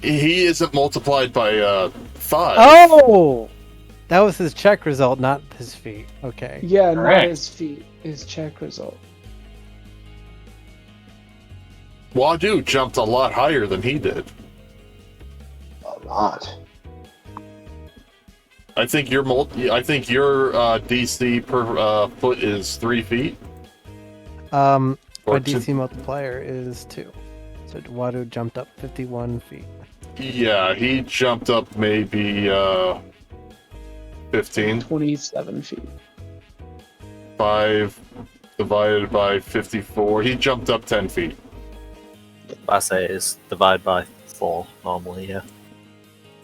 Speaker 1: he isn't multiplied by 5.
Speaker 6: Oh! That was his check result, not his feet. Okay.
Speaker 3: Yeah,
Speaker 5: Correct.
Speaker 3: not his feet. His check result.
Speaker 1: Wadu jumped a lot higher than he did.
Speaker 4: A lot.
Speaker 1: I think your DC per foot is 3 feet.
Speaker 6: My
Speaker 1: Or
Speaker 6: DC multiplier is 2. So Wadu jumped up 51 feet.
Speaker 1: Yeah, he jumped up maybe 15.
Speaker 3: 27 feet.
Speaker 1: 5 divided by 54. He jumped up 10 feet.
Speaker 2: I say it's divided by 4 normally, yeah.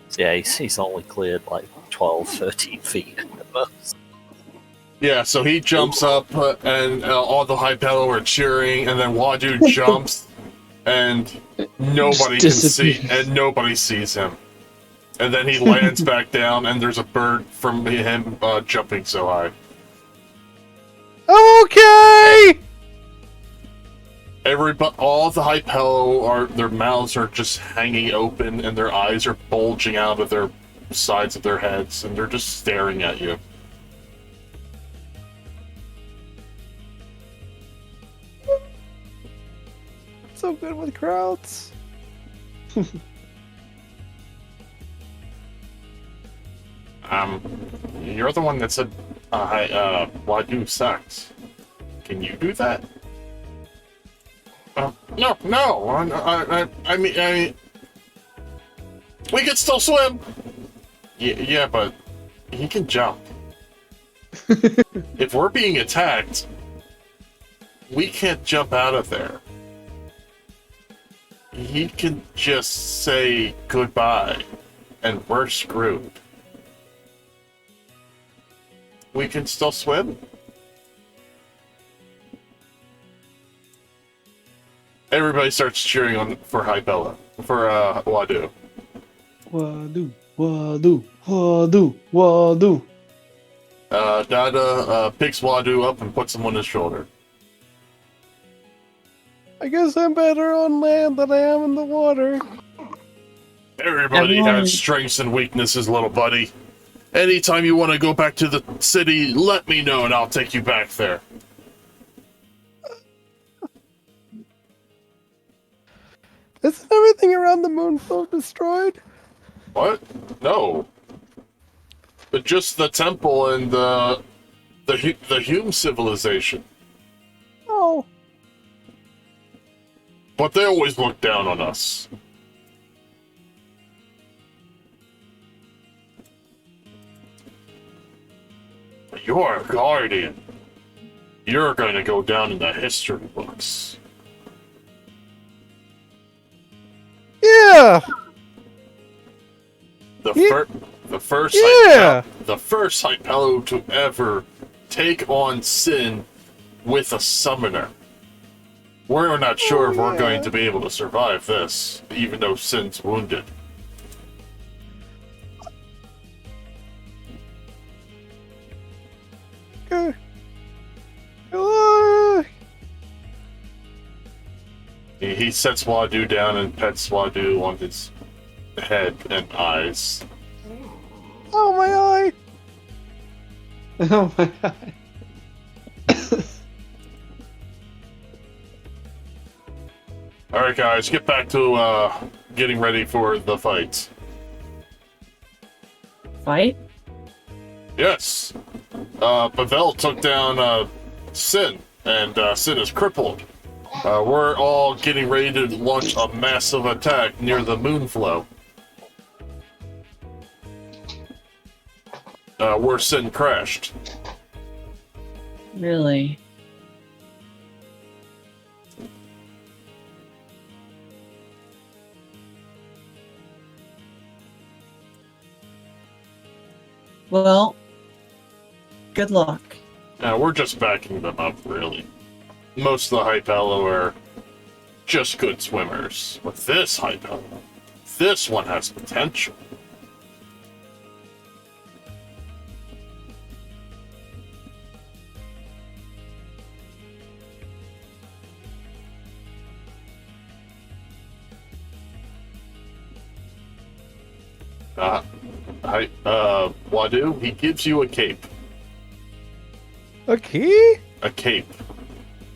Speaker 2: So yeah, he's only cleared like 12, 13 feet at most.
Speaker 1: Yeah, so he jumps up, and all the high fellow are cheering, and then Wadu jumps, and nobody can see,
Speaker 3: disappears.
Speaker 1: and nobody sees him. And then he lands back down, and there's a bird from him jumping so high.
Speaker 6: Okay!
Speaker 1: All the high fellow their mouths are just hanging open, and their eyes are bulging out of their sides of their heads, and they're just staring at you.
Speaker 6: So good with crowds.
Speaker 1: You're the one that said, Wadu sucks. Can you do that? No. I mean, we can still swim. Yeah, but he can jump. If we're being attacked, we can't jump out of there. He can just say goodbye, and we're screwed. We can still swim? Everybody starts cheering for Wadu.
Speaker 3: Wadu.
Speaker 1: Dada picks Wadu up and puts him on his shoulder.
Speaker 6: I guess I'm better on land than I am in the water.
Speaker 1: Everybody
Speaker 5: Everyone-
Speaker 1: has strengths and weaknesses, little buddy. Anytime you want to go back to the city, let me know and I'll take you back there.
Speaker 6: Isn't everything around the moon flow destroyed?
Speaker 1: What? No. But just the temple and the Hume civilization.
Speaker 6: Oh,
Speaker 1: But they always look down on us. You're a guardian. You're going to go down in the history books.
Speaker 6: yeah!
Speaker 1: The first
Speaker 6: Yeah!
Speaker 1: the first Hypello to ever take on Sin with a summoner. We're not sure if we're
Speaker 6: yeah.
Speaker 1: going to be able to survive this, even though Sin's wounded.
Speaker 6: Okay.
Speaker 1: He sets Wadu down and pets Wadu on his head and eyes.
Speaker 6: Oh, my eye!
Speaker 3: Oh my god.
Speaker 1: Alright guys, get back to getting ready for the fight.
Speaker 5: Fight?
Speaker 1: Yes. Pavel took down Sin, and Sin is crippled. We're all getting ready to launch a massive attack near the Moonflow. Where Sin crashed.
Speaker 5: Really? Well, good luck.
Speaker 1: We're just backing them up, really. Most of the Hypello are just good swimmers. But this Hypello, this one has potential. Wadu, he gives you a cape.
Speaker 6: A key?
Speaker 1: A cape.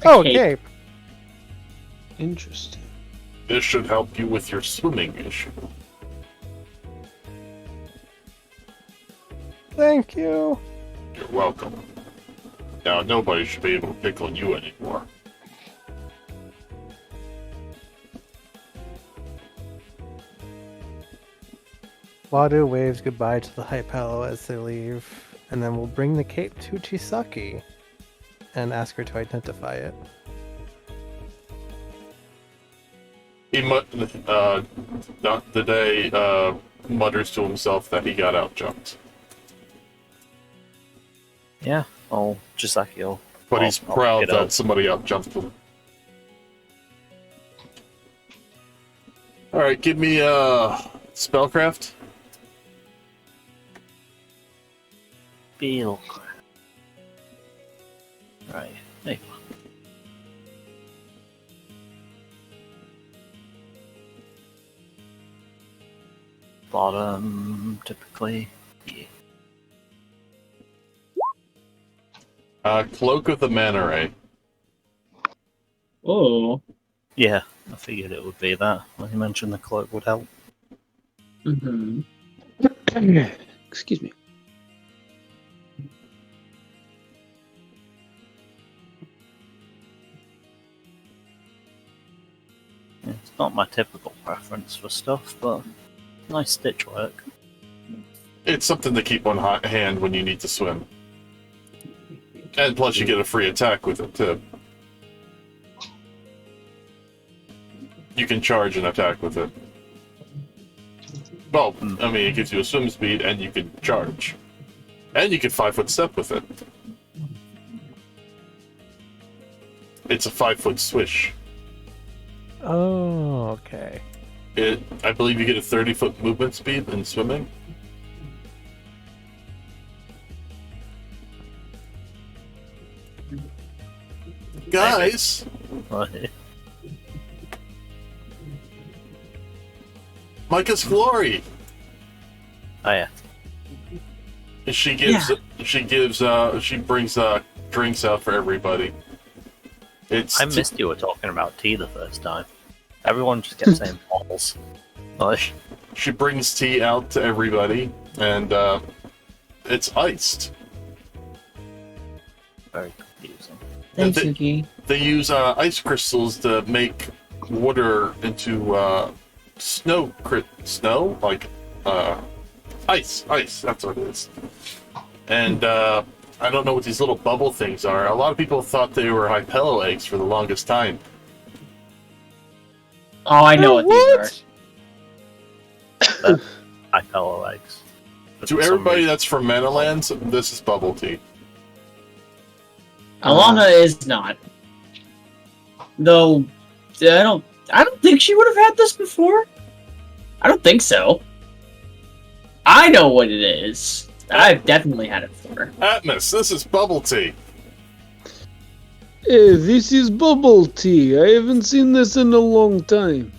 Speaker 6: Oh,
Speaker 5: cape.
Speaker 6: cape.
Speaker 3: Interesting.
Speaker 1: This should help you with your swimming issue.
Speaker 6: Thank you.
Speaker 1: You're welcome. Now, nobody should be able to pick on you anymore.
Speaker 6: Wadu waves goodbye to the Hypalo as they leave, and then we'll bring the cape to Chisaki and ask her to identify it.
Speaker 1: He the day mutters to himself that he got out jumped,
Speaker 2: Yeah, I'll Chisaki will.
Speaker 1: but he's
Speaker 2: I'll
Speaker 1: proud
Speaker 2: pick it
Speaker 1: that
Speaker 2: up.
Speaker 1: somebody out jumped him. All right, give me spellcraft.
Speaker 2: Feel. Right. There you go. Bottom, typically. Yeah.
Speaker 1: Cloak of the Manta Ray.
Speaker 5: Oh.
Speaker 2: Yeah, I figured it would be that. When you mentioned the cloak would help.
Speaker 5: Mm-hmm.
Speaker 3: Excuse me.
Speaker 2: It's not my typical preference for stuff, but nice stitch work.
Speaker 1: It's something to keep on hand when you need to swim. And plus you get a free attack with it, too. You can charge an attack with it. Well, I mean, it gives you a swim speed, and you can charge. And you can 5-foot step with it. It's a 5-foot swish.
Speaker 6: Oh, okay.
Speaker 1: I believe you get a 30-foot movement speed in swimming. Guys!
Speaker 2: Right.
Speaker 1: Micah's Glory!
Speaker 2: Oh yeah.
Speaker 1: She brings drinks out for everybody.
Speaker 2: I missed you were talking about tea the first time. Everyone just kept saying balls. Like,
Speaker 1: She brings tea out to everybody, and it's iced.
Speaker 2: very confusing.
Speaker 5: Thanks,
Speaker 1: they-
Speaker 5: Yuki.
Speaker 1: They use ice crystals to make water into snow, like ice. That's what it is. And I don't know what these little bubble things are. A lot of people thought they were Hypello eggs for the longest time.
Speaker 5: Oh, I know what these are.
Speaker 2: Hypello eggs. But
Speaker 1: To
Speaker 2: for some
Speaker 1: everybody
Speaker 2: reason-
Speaker 1: that's from Manalands, this is bubble tea.
Speaker 5: Alana is not. Though, I don't think she would have had this before. I don't think so. I know what it is. I've definitely had it before.
Speaker 1: Ahtmas, this is bubble tea.
Speaker 3: This is bubble tea. I haven't seen this in a long time.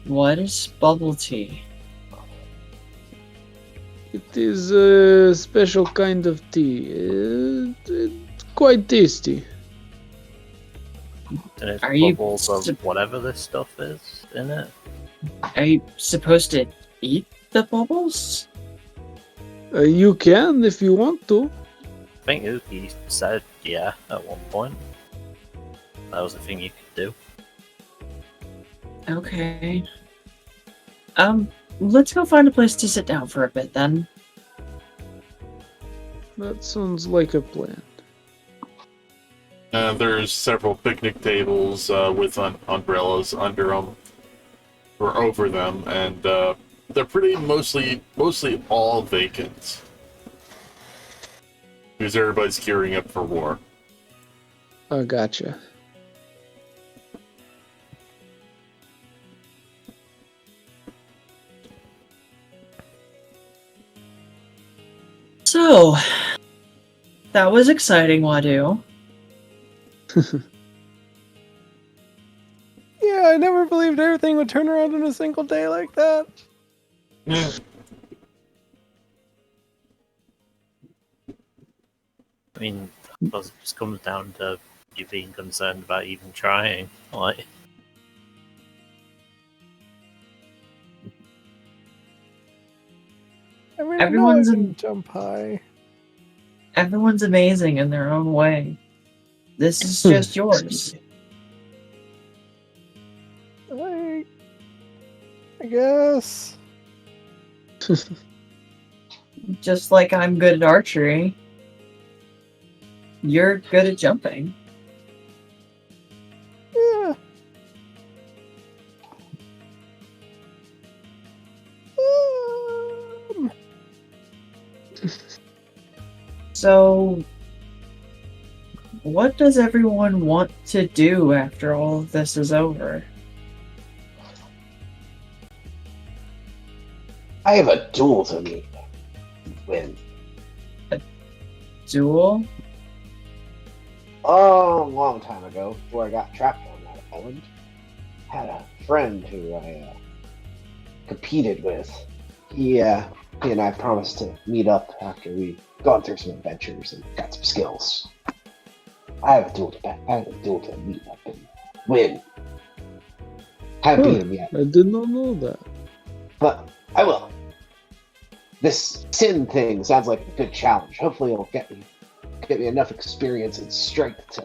Speaker 5: What is bubble tea?
Speaker 3: It is a special kind of tea. It's quite tasty.
Speaker 2: And it's
Speaker 5: Are you
Speaker 2: bubbles of
Speaker 5: sup-
Speaker 2: whatever this stuff is in it.
Speaker 5: Are you supposed to eat the bubbles?
Speaker 3: You can if you want to.
Speaker 2: I think Uki said yeah at one point. That was the thing you could do.
Speaker 5: Okay. Let's go find a place to sit down for a bit then.
Speaker 3: That sounds like a plan.
Speaker 1: There's several picnic tables with umbrellas under them or over them, and they're pretty mostly all vacant because everybody's gearing up for war.
Speaker 3: I gotcha.
Speaker 5: So, that was exciting, Wadu.
Speaker 6: Yeah, I never believed everything would turn around in a single day like that.
Speaker 1: Yeah.
Speaker 2: I mean, I suppose it just comes down to you being concerned about even trying. Like,
Speaker 6: I mean,
Speaker 5: Everyone's
Speaker 6: I
Speaker 5: in-
Speaker 6: can jump high.
Speaker 5: Everyone's amazing in their own way. This is just yours.
Speaker 6: I guess.
Speaker 5: Just like I'm good at archery, you're good at jumping.
Speaker 6: Yeah. Um,
Speaker 5: So, what does everyone want to do after all of this is over?
Speaker 4: I have a duel to meet. When
Speaker 5: Duel?
Speaker 4: a long time ago, before I got trapped on that island, had a friend who I competed with. He and I promised to meet up after we'd gone through some adventures and got some skills. I have a duel to meet up and win. Haven't beat him yet,
Speaker 3: I did not know that.
Speaker 4: but I will. This sin thing sounds like a good challenge. Hopefully, it'll get me enough experience and strength to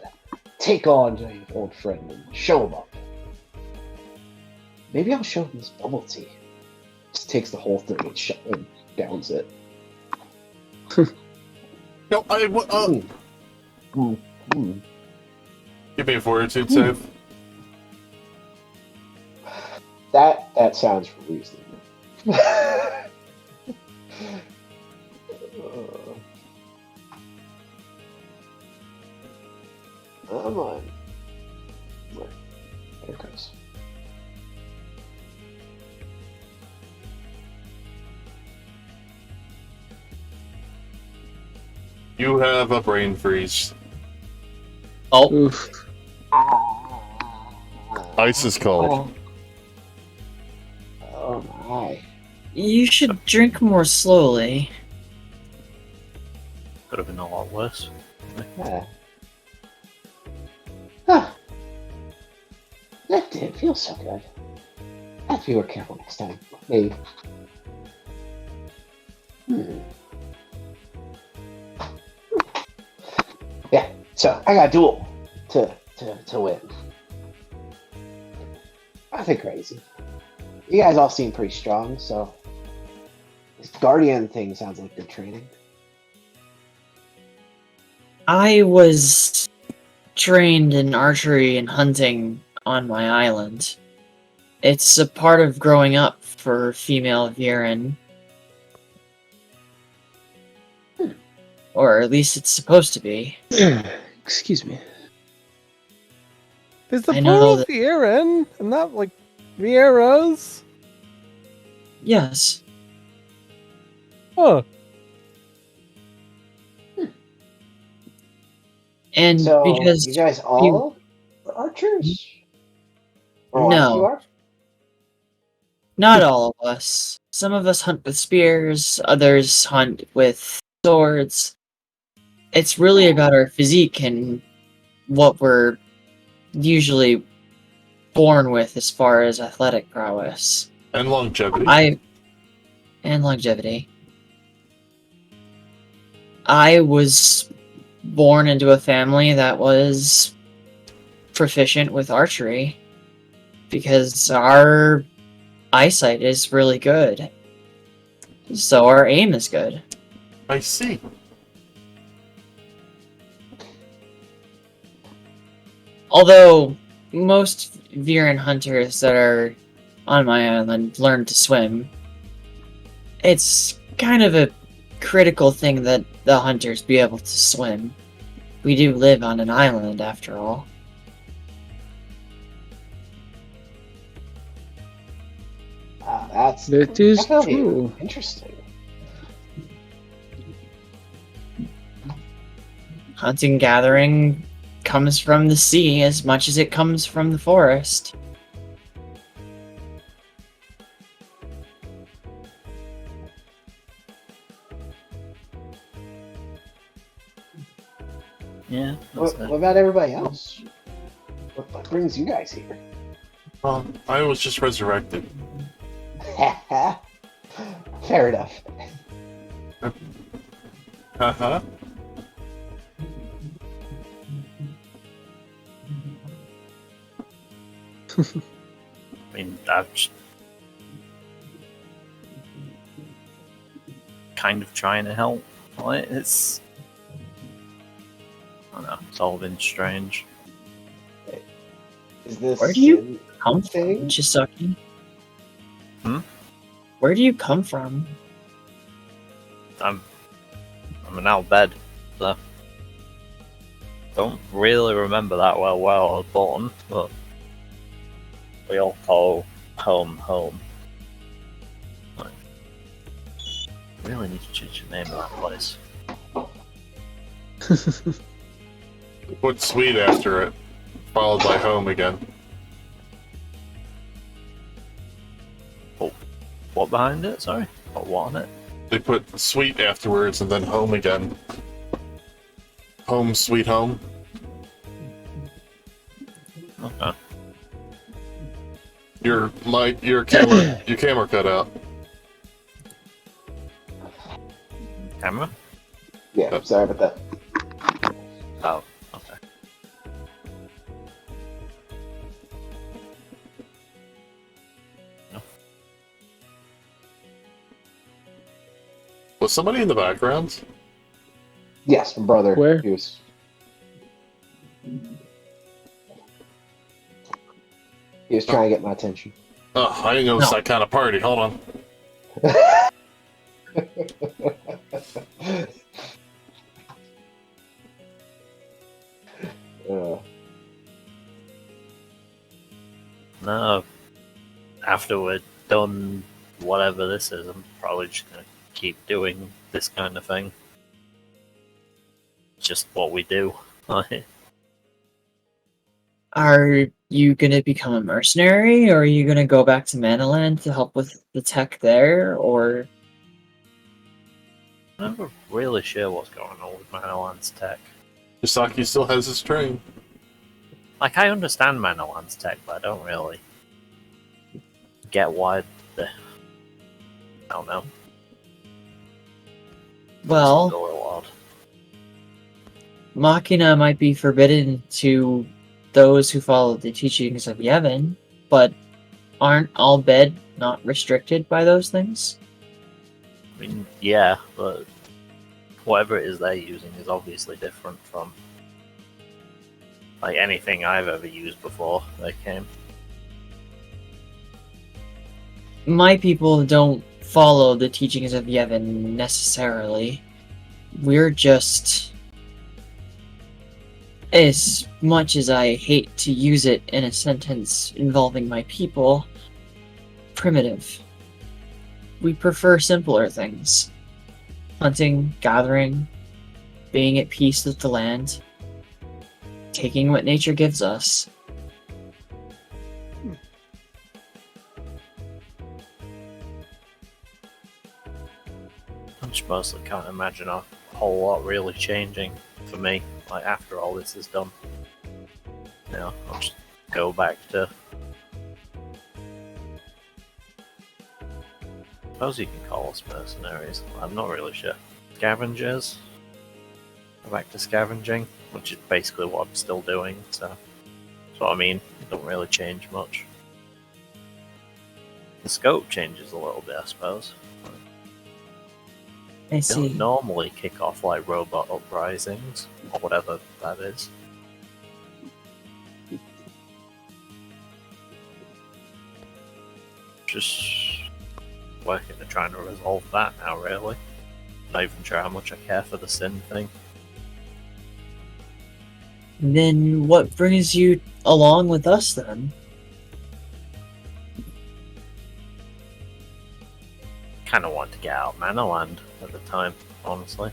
Speaker 4: take on my old friend and show him up. Maybe I'll show him this bubble tea. Just takes the whole thing and downs it.
Speaker 1: No, give me a fortitude save.
Speaker 4: That sounds reasonable. Come on. There it goes.
Speaker 1: You have a brain freeze.
Speaker 2: Oh,
Speaker 3: Oof.
Speaker 1: Ice is cold.
Speaker 4: Oh my.
Speaker 5: You should drink more slowly.
Speaker 2: could have been a lot worse.
Speaker 4: Yeah. Huh. That didn't feel so good. I have to be more careful next time. Maybe. Yeah, so I got a duel to win. Nothing crazy. You guys all seem pretty strong, so this Guardian thing sounds like good training.
Speaker 5: I was trained in archery and hunting on my island. It's a part of growing up for female Viren. Or at least it's supposed to be.
Speaker 3: Excuse me.
Speaker 6: Is the
Speaker 5: I know
Speaker 6: plural
Speaker 5: that-
Speaker 6: Viren and not like Reyaras?
Speaker 5: Yes.
Speaker 6: Oh,
Speaker 5: And
Speaker 4: So
Speaker 5: because
Speaker 4: you guys all are archers? Or a lot of you
Speaker 5: No.
Speaker 4: are?
Speaker 5: not all of us. Some of us hunt with spears, others hunt with swords. It's really about our physique and what we're usually born with as far as athletic prowess.
Speaker 1: And longevity.
Speaker 5: And longevity. I was born into a family that was proficient with archery because our eyesight is really good. So our aim is good.
Speaker 1: I see.
Speaker 5: Although most Viren hunters that are on my island learn to swim, it's kind of a critical thing that the hunters be able to swim. We do live on an island after all.
Speaker 4: That's
Speaker 3: That is
Speaker 4: definitely
Speaker 3: true.
Speaker 4: interesting.
Speaker 5: Hunting gathering comes from the sea as much as it comes from the forest.
Speaker 2: Yeah,
Speaker 4: What
Speaker 2: that's it.
Speaker 4: about everybody else? What brings you guys here?
Speaker 1: Well, I was just resurrected.
Speaker 4: Fair enough.
Speaker 1: Haha.
Speaker 2: I mean, I've just... kind of trying to help. Like, it's, I don't know, it's all been strange.
Speaker 4: Is this
Speaker 5: Where do you
Speaker 4: sin
Speaker 5: come from,
Speaker 4: thing?
Speaker 5: Chisaki?
Speaker 2: Hmm?
Speaker 5: Where do you come from?
Speaker 2: I'm an out bed, so don't really remember that well where I was born, but we all call home home. Like, really need to change the name of that place.
Speaker 1: Put sweet after it, followed by home again.
Speaker 2: What behind it? Sorry, what on it?
Speaker 1: They put sweet afterwards and then home again. Home, sweet home.
Speaker 2: Okay.
Speaker 1: Your camera cut out.
Speaker 2: Camera?
Speaker 4: Yeah, sorry about that.
Speaker 2: Oh, okay.
Speaker 1: Was somebody in the background?
Speaker 4: Yes, my brother.
Speaker 3: Where?
Speaker 4: He was. He was trying to get my attention.
Speaker 1: Oh, I didn't know it was
Speaker 5: No.
Speaker 1: that kind of party. Hold on.
Speaker 4: Uh,
Speaker 2: No, after we're done whatever this is, I'm probably just gonna keep doing this kind of thing. It's just what we do.
Speaker 5: Are you gonna become a mercenary, or are you gonna go back to Manaland to help with the tech there, or...
Speaker 2: I'm never really sure what's going on with Manaland's tech.
Speaker 1: Tsusagi still has his train.
Speaker 2: Like, I understand Manaland's tech, but I don't really get why the... I don't know.
Speaker 5: Well,
Speaker 2: It's a little odd.
Speaker 5: Machina might be forbidden to those who follow the teachings of Yevon, but aren't all bed not restricted by those things?
Speaker 2: I mean, yeah, but whatever it is they're using is obviously different from like anything I've ever used before they came.
Speaker 5: My people don't follow the teachings of Yevon necessarily. We're just... As much as I hate to use it in a sentence involving my people, primitive. We prefer simpler things. Hunting, gathering, being at peace with the land, taking what nature gives us.
Speaker 2: I just mostly can't imagine a whole lot really changing for me, like after all this is done. You know, I'll just go back to... I suppose you can call us mercenaries. I'm not really sure. Scavengers? Go back to scavenging, which is basically what I'm still doing, so that's what I mean. It don't really change much. The scope changes a little bit, I suppose.
Speaker 5: I
Speaker 2: They
Speaker 5: see.
Speaker 2: don't normally kick off like robot uprisings, or whatever that is. Just working to trying to resolve that now, really. Not even sure how much I care for the sin thing.
Speaker 5: Then what brings you along with us then?
Speaker 2: Kind of wanted to get out of Manaland at the time, honestly.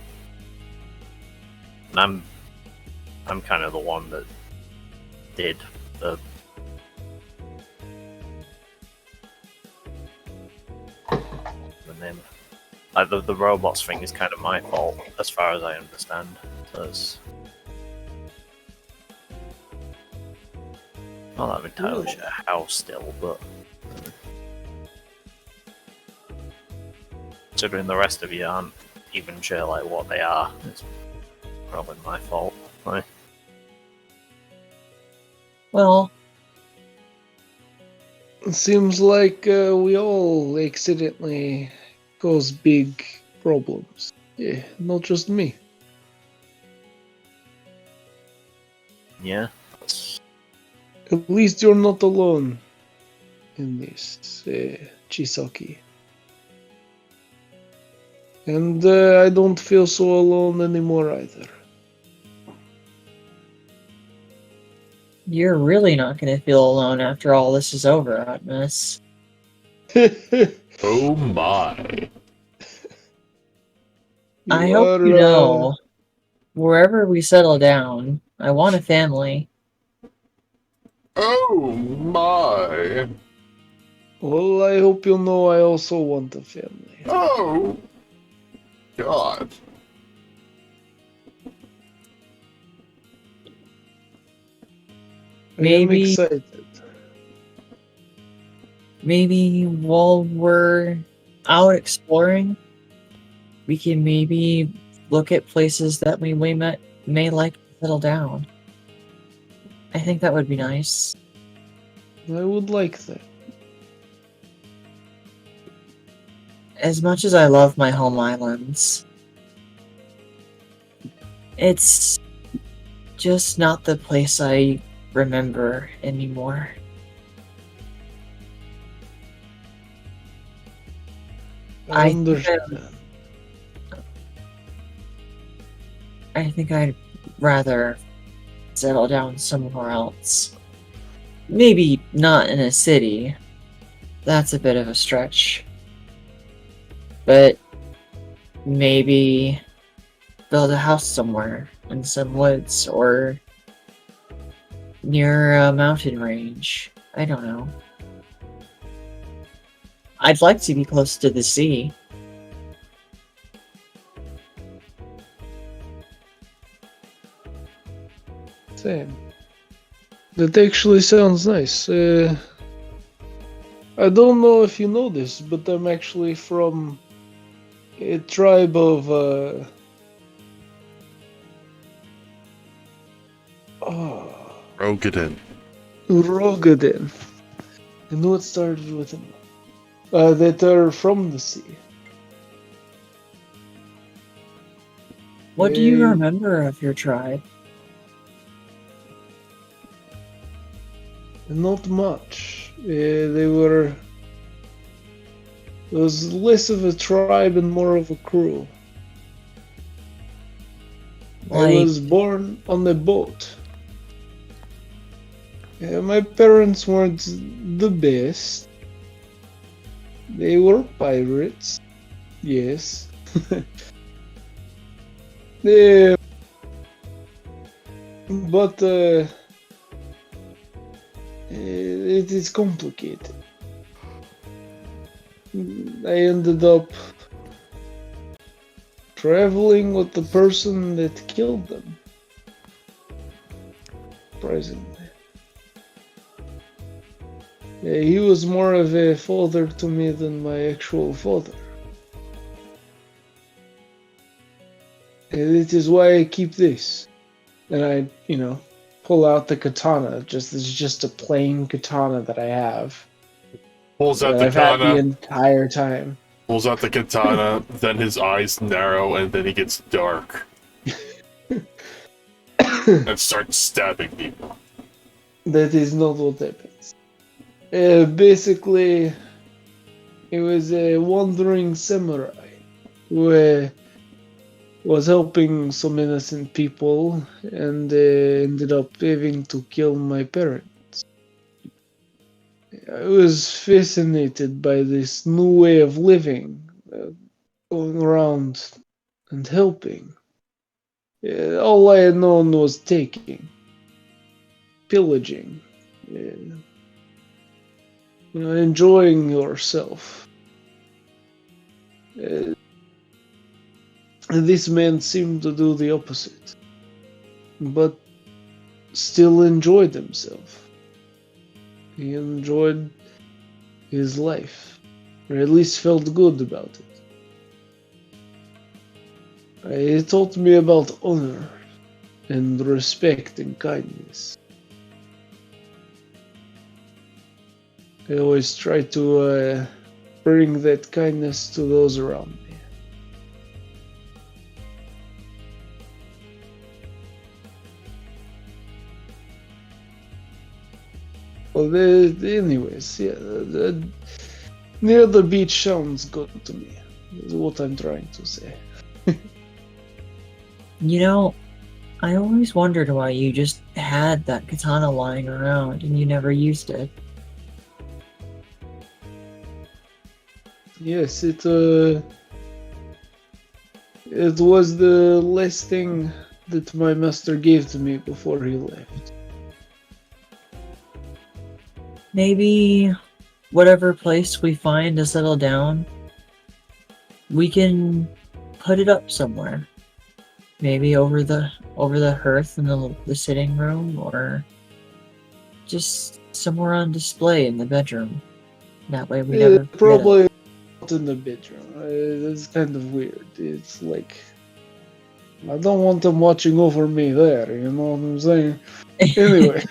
Speaker 2: And I'm kind of the one that did the name. Like the robots thing is kind of my fault, as far as I understand. So it's not that I'm entirely sure how still, but considering the rest of you aren't even sure like what they are, it's probably my fault. Right?
Speaker 5: Well,
Speaker 3: It seems like we all accidentally goes big problems. Yeah, not just me.
Speaker 2: Yeah.
Speaker 3: At least you're not alone in this, Chisaki. And I don't feel so alone anymore either.
Speaker 5: You're really not going to feel alone after all this is over, Ahtmas.
Speaker 1: Oh my.
Speaker 5: I hope you know, wherever we settle down, I want a family.
Speaker 1: Oh my.
Speaker 3: Well, I hope you know I also want a family.
Speaker 1: Oh. God.
Speaker 3: I am
Speaker 5: Maybe-
Speaker 3: excited.
Speaker 5: Maybe while we're out exploring, we can maybe look at places that we may like to settle down. I think that would be nice.
Speaker 3: I would like that.
Speaker 5: As much as I love my home islands, it's just not the place I remember anymore.
Speaker 3: I
Speaker 5: I think
Speaker 3: understand.
Speaker 5: I think I'd rather settle down somewhere else. Maybe not in a city. That's a bit of a stretch. But maybe build a house somewhere in some woods or near a mountain range. I don't know. I'd like to be close to the sea.
Speaker 3: Same. That actually sounds nice. I don't know if you know this, but I'm actually from a tribe of
Speaker 1: Rogadin.
Speaker 3: Rogadin. I know it started with him. That are from the sea.
Speaker 5: What do you
Speaker 3: Eh,
Speaker 5: remember of your tribe?
Speaker 3: Not much. It was less of a tribe and more of a crew. I
Speaker 5: Like,
Speaker 3: was born on a boat. My parents weren't the best. They were pirates. Yes. Yeah. But it is complicated. I ended up traveling with the person that killed them. Surprisingly. Yeah, he was more of a father to me than my actual father. And it is why I keep this. And I, pull out the katana. It's just a plain katana that I have.
Speaker 1: Pulls out
Speaker 3: That
Speaker 1: the
Speaker 3: I've had the
Speaker 1: katana.
Speaker 3: entire time.
Speaker 1: Pulls out the katana. Then his eyes narrow, and then he gets dark and starts stabbing people.
Speaker 3: That is not what happens. Basically, it was a wandering samurai who was helping some innocent people and ended up having to kill my parents. I was fascinated by this new way of living, going around and helping. All I had known was taking, pillaging, enjoying yourself. This man seemed to do the opposite, but still enjoyed himself. He enjoyed his life, or at least felt good about it. He taught me about honor and respect and kindness. I always try to bring that kindness to those around me. Well, anyways, yeah, near the beach sounds good to me. Is what I'm trying to say.
Speaker 5: You know, I always wondered why you just had that katana lying around and you never used it.
Speaker 3: Yes, it was the last thing that my master gave to me before he left.
Speaker 5: Maybe whatever place we find to settle down, we can put it up somewhere. Maybe over the hearth in the sitting room, or just somewhere on display in the bedroom. That way we never forget it.
Speaker 3: Probably not in the bedroom. It's kind of weird. It's like I don't want them watching over me there. You know what I'm saying? Anyway.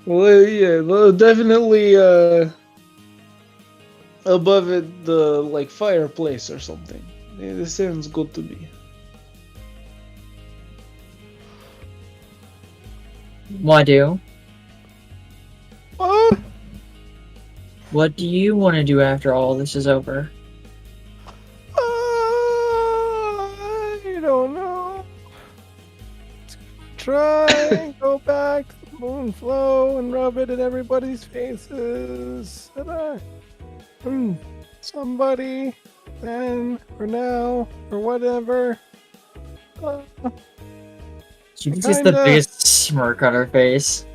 Speaker 3: Well, yeah, definitely above it, the like fireplace or something. Yeah, this sounds good to me.
Speaker 5: What do?
Speaker 6: What?
Speaker 5: What do you want to do after all this is over?
Speaker 6: I don't know. Try and go back to the Moonflow and rub it in everybody's faces. And somebody, then, or now, or whatever.
Speaker 5: She just the
Speaker 6: Kinda.
Speaker 5: biggest smirk on her face.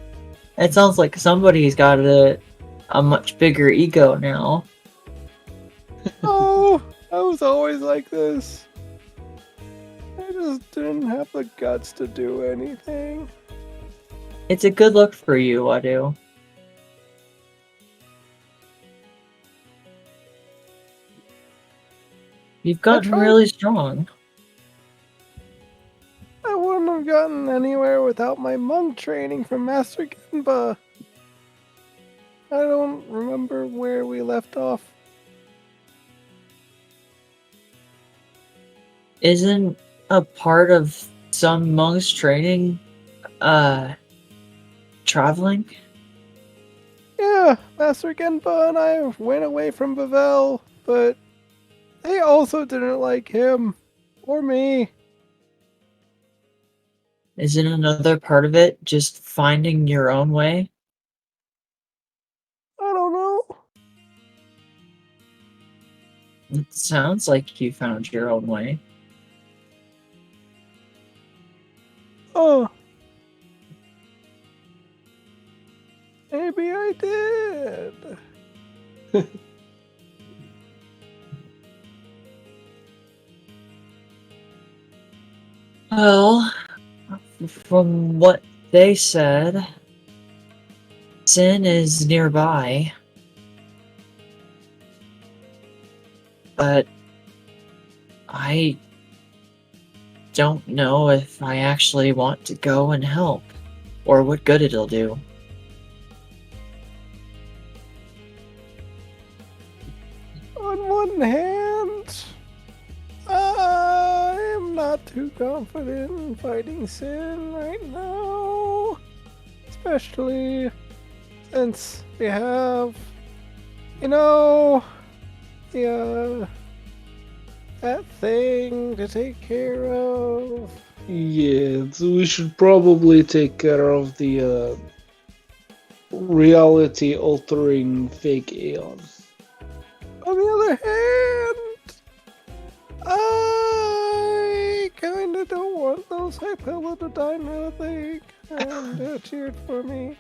Speaker 5: It sounds like somebody's got a much bigger ego now.
Speaker 6: Oh, I was always like this. I just didn't have the guts to do anything.
Speaker 5: It's a good look for you, Wadu. You've gotten
Speaker 6: tried.
Speaker 5: really strong.
Speaker 6: I wouldn't have gotten anywhere without my monk training from Master Genba. I don't remember where we left off.
Speaker 5: Isn't a part of some monk's training, traveling?
Speaker 6: Yeah, Master Genba and I went away from Bavel, but they also didn't like him. Or me.
Speaker 5: Isn't another part of it just finding your own way?
Speaker 6: I don't know.
Speaker 5: It sounds like you found your own way.
Speaker 6: Oh. Maybe I did.
Speaker 5: Well, from what they said, Sin is nearby. But I don't know if I actually want to go and help, or what good it'll do.
Speaker 6: On one hand, I am not too confident in fighting Sin right now. Especially since we have, that thing to take care of.
Speaker 3: Yeah, so we should probably take care of the reality-altering fake aeon.
Speaker 6: On the other hand, I kinda don't want those Hypella to die now they kinda cheered for me.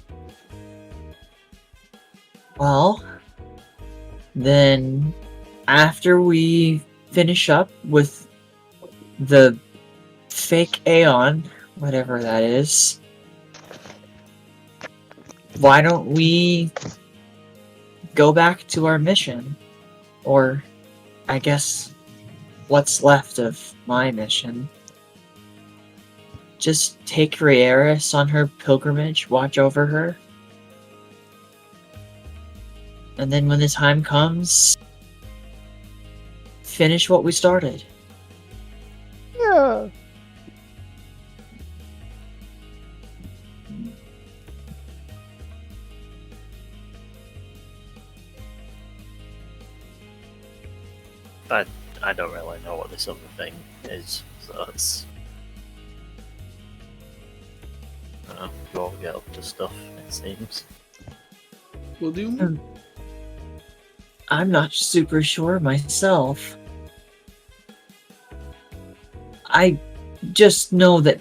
Speaker 5: Well, then after we finish up with the fake Aeon, whatever that is, why don't we go back to our mission? Or, I guess, what's left of my mission. Just take Reyaras on her pilgrimage, watch over her. And then when the time comes, finish what we started.
Speaker 6: Yeah.
Speaker 2: I don't really know what this other thing is, so it's... go get up to stuff, it seems.
Speaker 3: What do you mean?
Speaker 5: I'm not super sure myself. I just know that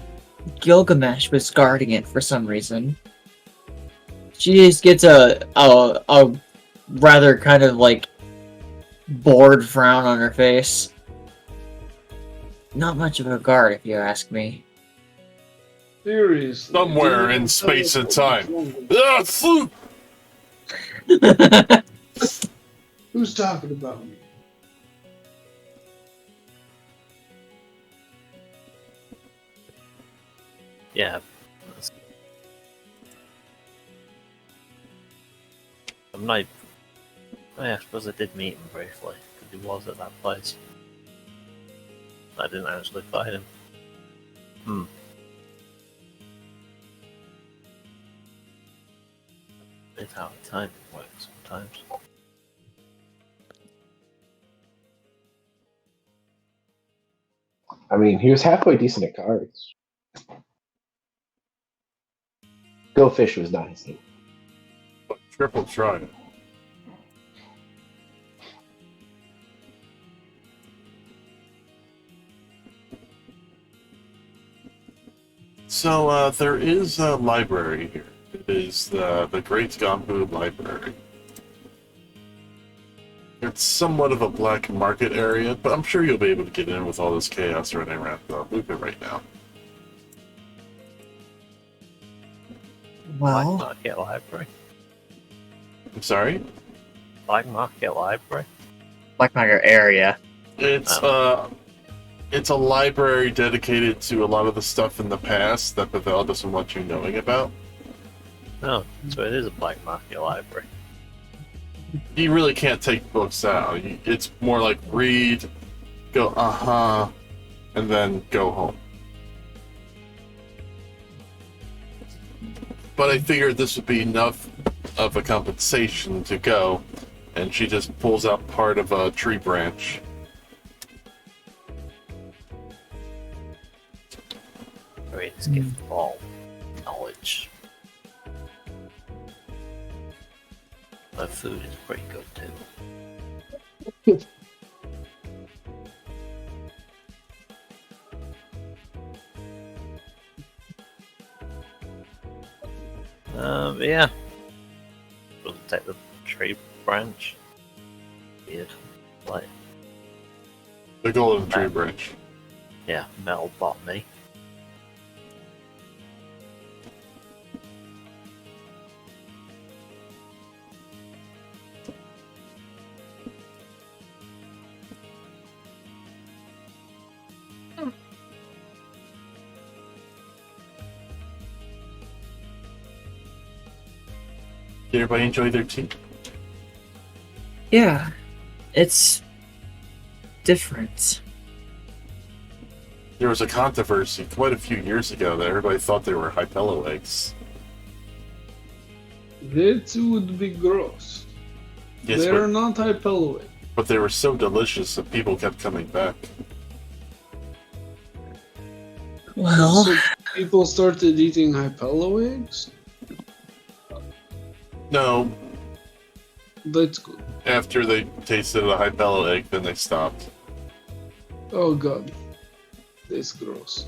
Speaker 5: Gilgamesh was guarding it for some reason. She just gets a rather kind of like bored frown on her face. Not much of a guard, if you ask me.
Speaker 3: Seriously.
Speaker 1: Somewhere in space and time. Ah, phew!
Speaker 3: Who's talking about me?
Speaker 2: Yeah. I'm not... I suppose I did meet him briefly, because he was at that place. I didn't actually fight him. It's how time works sometimes.
Speaker 4: I mean, he was halfway decent at cards. Go Fish was not his name.
Speaker 1: Triple try. So, there is a library here. It is the Great Gambu Library. It's somewhat of a black market area, but I'm sure you'll be able to get in with all this chaos running around the Luca right now.
Speaker 2: Black
Speaker 5: Well,
Speaker 2: Market Library?
Speaker 1: I'm sorry?
Speaker 2: Black Market Library?
Speaker 5: Black Market area.
Speaker 1: It's a library dedicated to a lot of the stuff in the past that Pavel doesn't want you knowing about.
Speaker 2: Oh, so it is a Black Market Library.
Speaker 1: You really can't take books out. It's more like read, go uh-huh, and then go home. But I figured this would be enough of a compensation to go, and she just pulls out part of a tree branch.
Speaker 2: Greatest gift of all, knowledge. The food is pretty good too. Yeah. We'll take the tree branch. Weird. Like,
Speaker 1: The golden tree branch.
Speaker 2: yeah, metal botany.
Speaker 1: Did everybody enjoy their tea?
Speaker 5: Yeah, it's different.
Speaker 1: There was a controversy quite a few years ago that everybody thought they were Hypello eggs.
Speaker 3: That would be gross.
Speaker 1: Yes,
Speaker 3: They're not Hypello.
Speaker 1: but they were so delicious that people kept coming back.
Speaker 5: Well,
Speaker 3: So people started eating Hypello eggs?
Speaker 1: No,
Speaker 3: That's good.
Speaker 1: after they tasted a Hypello egg, then they stopped.
Speaker 3: Oh god. That's gross.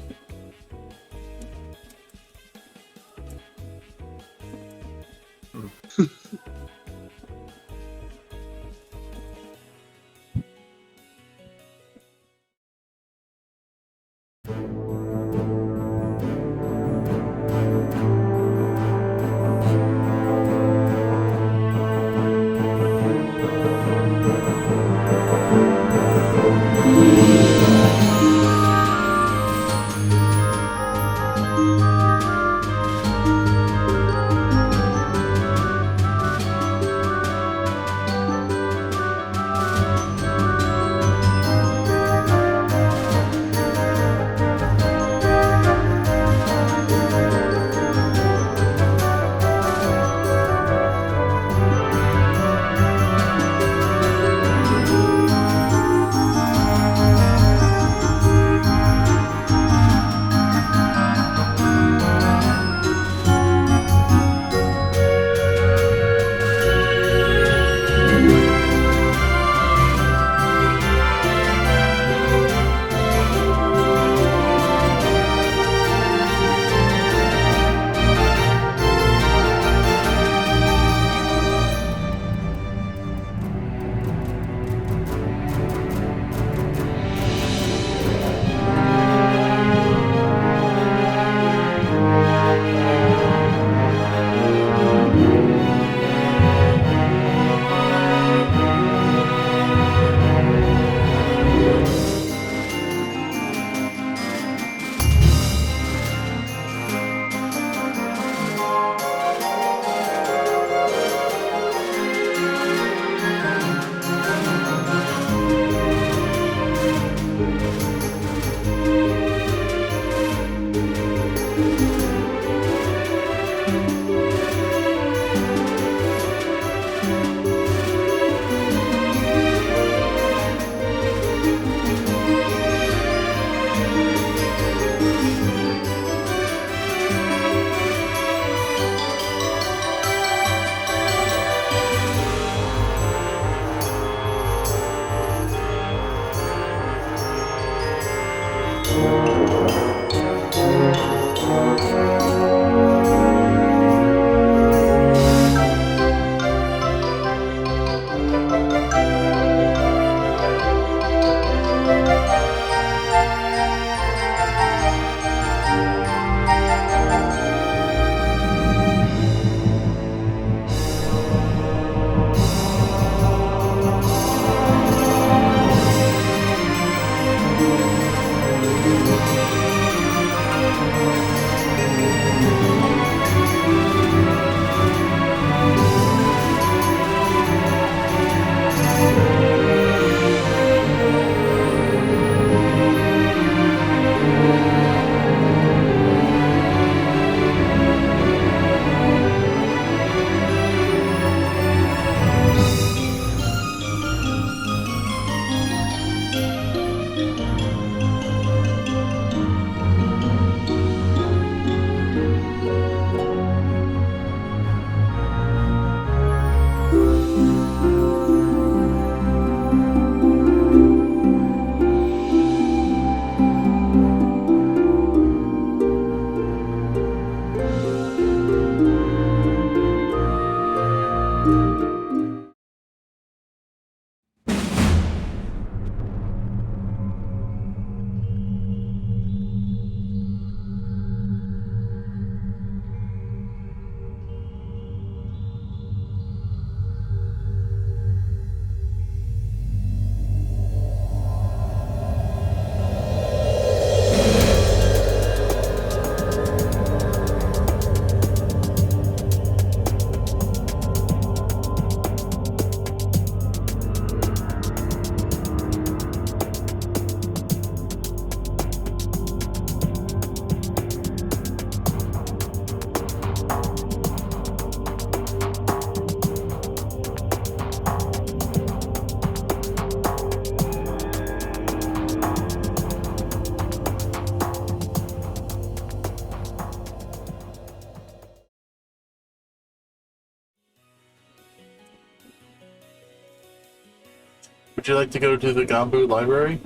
Speaker 1: Would you like to go to the Gambu library?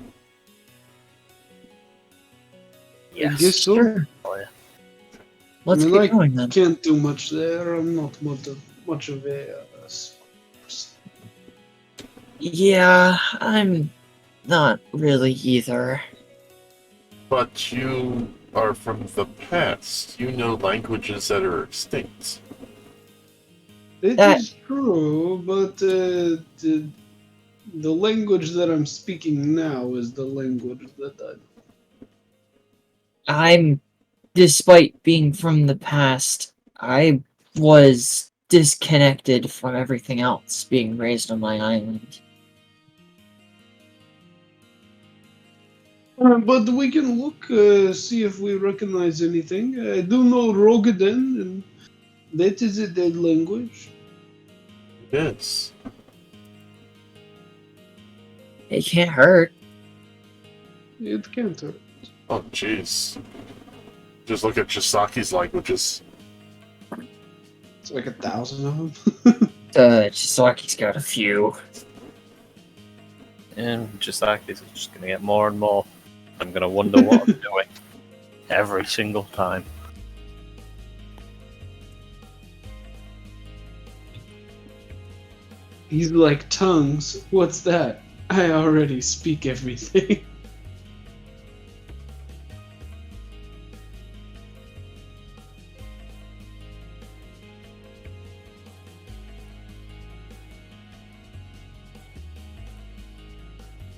Speaker 2: Yes.
Speaker 3: I guess so.
Speaker 5: Sure.
Speaker 2: Oh, yeah.
Speaker 5: Let's
Speaker 3: I mean,
Speaker 5: get going then.
Speaker 3: Can't do much there. I'm not much of a
Speaker 5: Yeah, I'm not really either.
Speaker 1: But you are from the past. You know languages that are extinct.
Speaker 3: It
Speaker 5: That-
Speaker 3: is true, but the language that I'm speaking now is the language that
Speaker 5: Despite being from the past, I was disconnected from everything else being raised on my island.
Speaker 3: But we can look, see if we recognize anything. I do know Rogaden, and that is a dead language.
Speaker 1: Yes.
Speaker 5: It can't hurt.
Speaker 3: It can't hurt.
Speaker 1: Oh, jeez. Just look at Chisaki's languages.
Speaker 3: It's like 1,000 of them.
Speaker 5: Chisaki's got a few.
Speaker 2: And Chisaki's just gonna get more and more. I'm gonna wonder what I'm doing every single time.
Speaker 3: He's like, tongues? What's that? I already speak everything.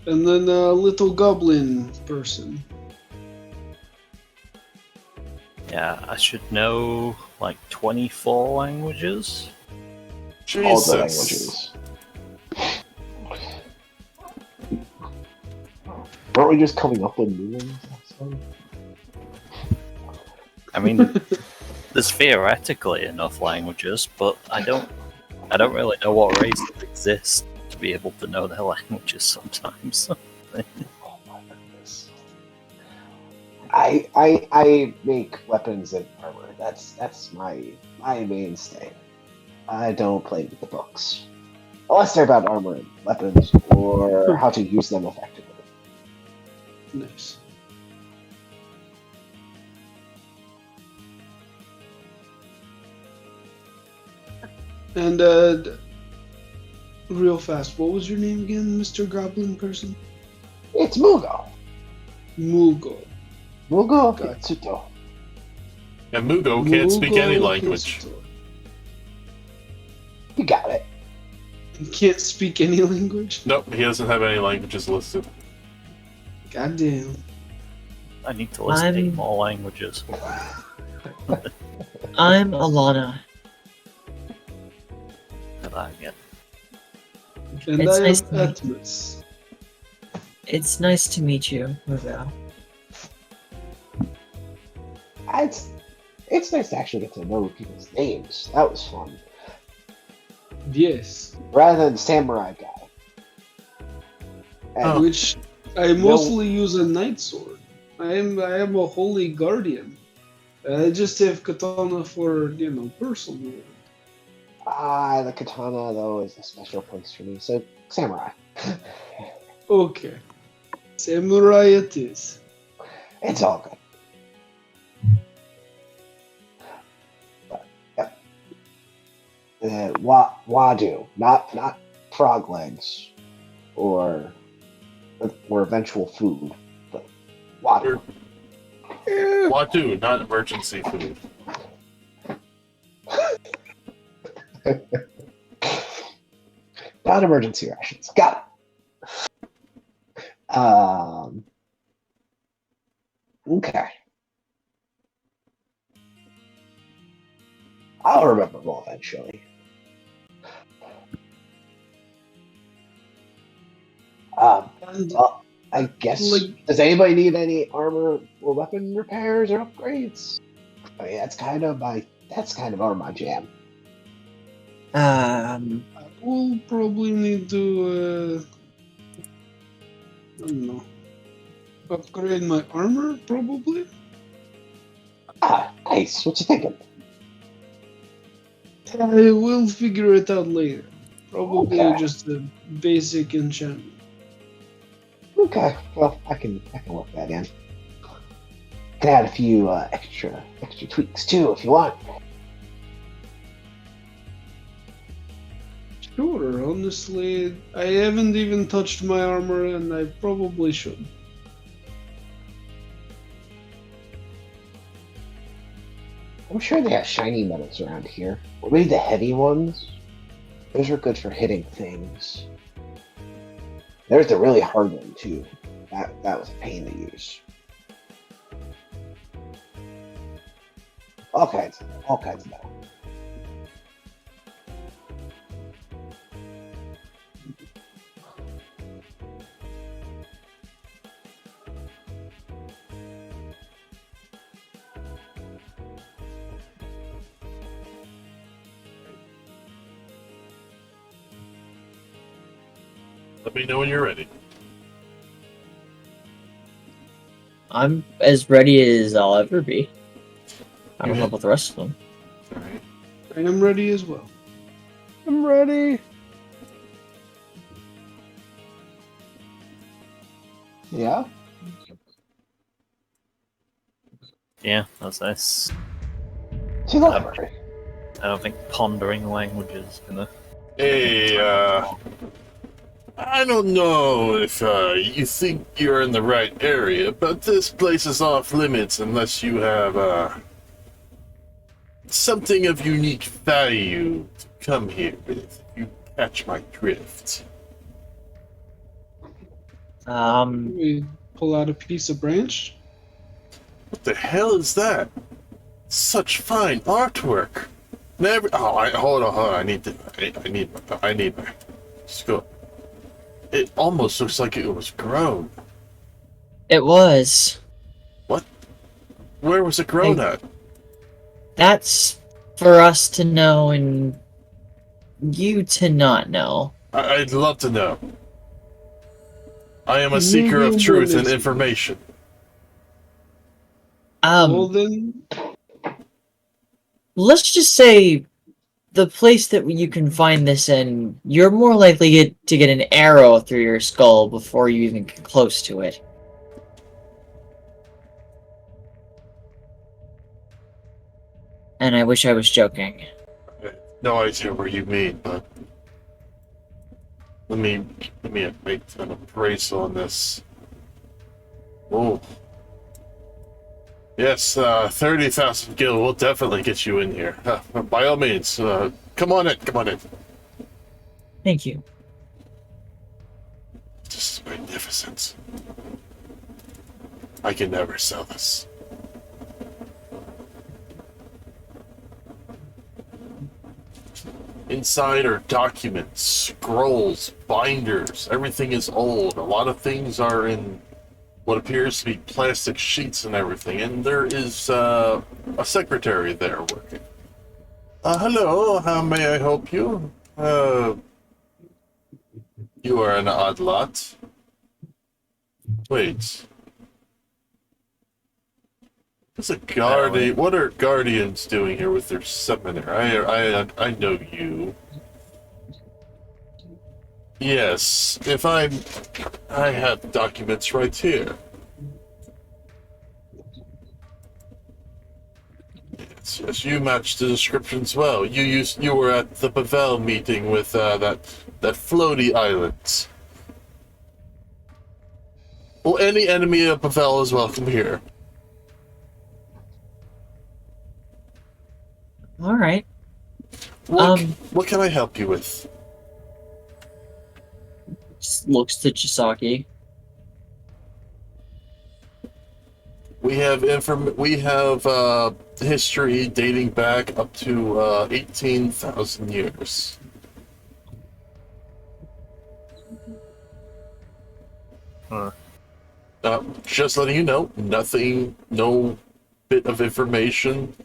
Speaker 3: And then a little goblin person.
Speaker 2: Yeah, I should know like 24 languages.
Speaker 4: All the
Speaker 1: Jesus.
Speaker 4: languages. Weren't we just coming up with new ones?
Speaker 2: I mean, there's theoretically enough languages, but I don't really know what races exist to be able to know their languages sometimes.
Speaker 4: Oh my goodness. I make weapons and armor. That's my mainstay. I don't play with the books. Unless they're about armor and weapons or how to use them effectively.
Speaker 3: Nice. And real fast, what was your name again, Mr. Goblin person?
Speaker 4: It's Mugo.
Speaker 3: Mugo.
Speaker 4: Mugo
Speaker 3: Gotcha.
Speaker 4: Kitsuto.
Speaker 1: And Mugo can't speak any
Speaker 3: Mugo
Speaker 1: language.
Speaker 3: Kisto.
Speaker 4: You got it.
Speaker 3: He can't speak any language?
Speaker 1: Nope, he doesn't have any languages listed.
Speaker 3: Goddamn.
Speaker 2: I need to list 8 more languages.
Speaker 5: I'm Alana.
Speaker 2: That I get.
Speaker 3: And
Speaker 5: It's
Speaker 3: I
Speaker 5: nice
Speaker 3: am
Speaker 5: to meet
Speaker 3: Ahtmas.
Speaker 5: It's nice to meet you, Ravel.
Speaker 4: It's nice to actually get to know people's names. That was fun.
Speaker 3: Yes.
Speaker 4: Rather than samurai guy. And
Speaker 1: Oh.
Speaker 3: Which I mostly use a night sword. I am a holy guardian. I just have katana for, personal.
Speaker 4: the katana though is a special place for me. So samurai.
Speaker 3: Okay. Samurai it is.
Speaker 4: It's all good. But, yeah. Wadu, not frog legs, or eventual food, but Wadu.
Speaker 1: Watu, not emergency food.
Speaker 4: Not emergency rations. Got it. Okay. I'll remember them all eventually.
Speaker 3: And
Speaker 4: Well, I guess. Does anybody need any armor or weapon repairs or upgrades? I mean, that's kind of my jam.
Speaker 3: we'll probably need to, I don't know, upgrade my armor, probably?
Speaker 4: Ah, nice. What you thinking?
Speaker 3: I will figure it out later. Probably
Speaker 4: Okay.
Speaker 3: just a basic enchantment.
Speaker 4: Okay, well, I can work that in. Can add a few extra tweaks too if you want.
Speaker 3: Sure, honestly, I haven't even touched my armor and I probably should.
Speaker 4: I'm sure they have shiny metals around here. Or maybe the heavy ones. Those are good for hitting things. There's the really hard one too. That was a pain to use. All kinds of metal.
Speaker 1: Let me know when you're ready.
Speaker 5: I'm as ready as I'll ever be. I don't know
Speaker 1: Okay.
Speaker 5: about the rest of them.
Speaker 1: Alright.
Speaker 3: I am ready as well.
Speaker 6: I'm ready.
Speaker 4: Yeah?
Speaker 2: Yeah, that's nice.
Speaker 4: See, look.
Speaker 2: I don't think pondering language is gonna.
Speaker 1: Hey, I don't know if you think you're in the right area, but this place is off limits unless you have something of unique value to come here with. You catch my drift.
Speaker 3: We pull out a piece of branch.
Speaker 1: What the hell is that? Such fine artwork. Never. Oh, hold on. I need my scope. It almost looks like it was grown.
Speaker 5: It was.
Speaker 1: What? Where was it grown at?
Speaker 5: That's for us to know and you to not know.
Speaker 1: I'd love to know. I am a seeker of truth and information.
Speaker 3: Well then,
Speaker 5: Let's just say the place that you can find this in, you're more likely to get an arrow through your skull before you even get close to it. And I wish I was joking.
Speaker 1: I have no idea what you mean, but let me make an appraisal on this. Oh. Yes, 30,000 gil will definitely get you in here. By all means, come on in.
Speaker 5: Thank you.
Speaker 1: This is magnificent. I can never sell this. Inside are documents, scrolls, binders. Everything is old. A lot of things are in what appears to be plastic sheets and everything. And there is a secretary there working. Hello, how may I help you? You are an odd lot. Wait. What's a guardian? What are guardians doing here with their summoner? I know you. Yes, I have documents right here. Yes, you match the descriptions well. You were at the Pavel meeting with that floaty island. Well, any enemy of Pavel is welcome here.
Speaker 5: All right.
Speaker 1: What can I help you with?
Speaker 5: Just looks to Tsusagi.
Speaker 1: We have history dating back up to 18,000 years.
Speaker 2: Huh.
Speaker 1: Just letting you know, no bit of information,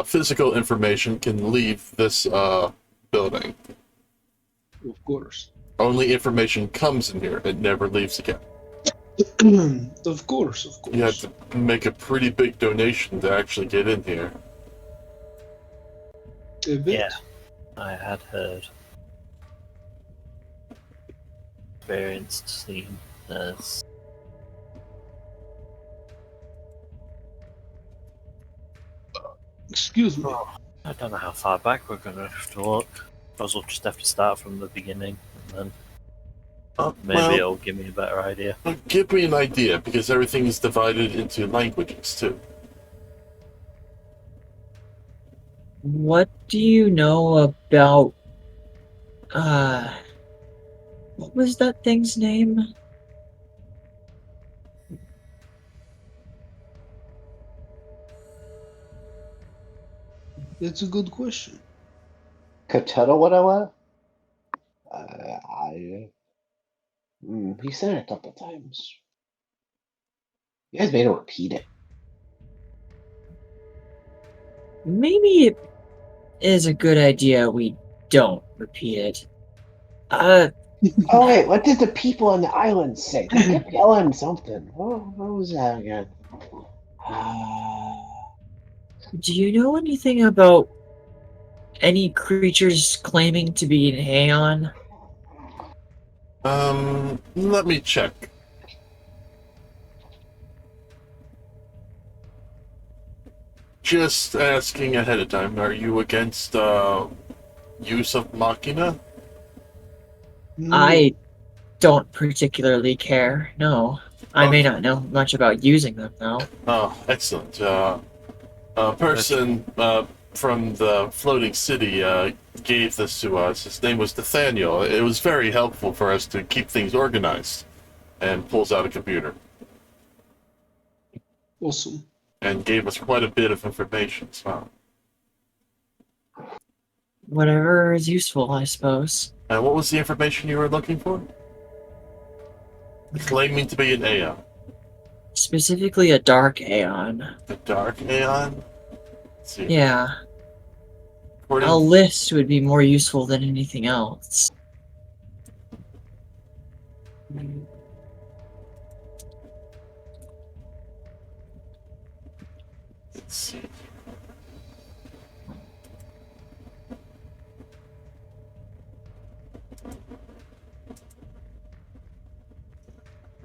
Speaker 1: physical information can leave this building.
Speaker 3: of course.
Speaker 1: Only information comes in here, it never leaves again.
Speaker 3: Of course.
Speaker 1: You have to make a pretty big donation to actually get in here.
Speaker 3: A bit.
Speaker 2: Yeah, I had heard. Experienced seen this.
Speaker 3: Excuse me.
Speaker 2: Oh, I don't know how far back we're gonna have to look. I suppose we'll just have to start from the beginning, and then maybe it'll give me a better idea.
Speaker 1: Give me an idea, because everything is divided into languages, too.
Speaker 5: What do you know about, what was that thing's name?
Speaker 3: That's a good question.
Speaker 4: Katana, what I want? He said it a couple times. You guys made him repeat it.
Speaker 5: Maybe it is a good idea we don't repeat it.
Speaker 4: Oh wait, what did the people on the island say? They kept yelling something. What was that again?
Speaker 5: Do you know anything about any creatures claiming to be an aeon?
Speaker 1: Let me check. Just asking ahead of time, are you against, use of machina?
Speaker 5: I don't particularly care, no. I may
Speaker 1: Okay.
Speaker 5: not know much about using them, though.
Speaker 1: Oh, excellent. A person from the floating city gave this to us. His name was Nathaniel. It was very helpful for us to keep things organized. And pulls out a computer.
Speaker 3: Awesome.
Speaker 1: And gave us quite a bit of information as well.
Speaker 5: Whatever is useful, I suppose.
Speaker 1: And what was the information you were looking for? Claiming to be an aeon.
Speaker 5: Specifically a dark aeon.
Speaker 1: The dark aeon? Let's see.
Speaker 5: Yeah.
Speaker 1: According
Speaker 5: A list would be more useful than anything else.
Speaker 1: Let's see.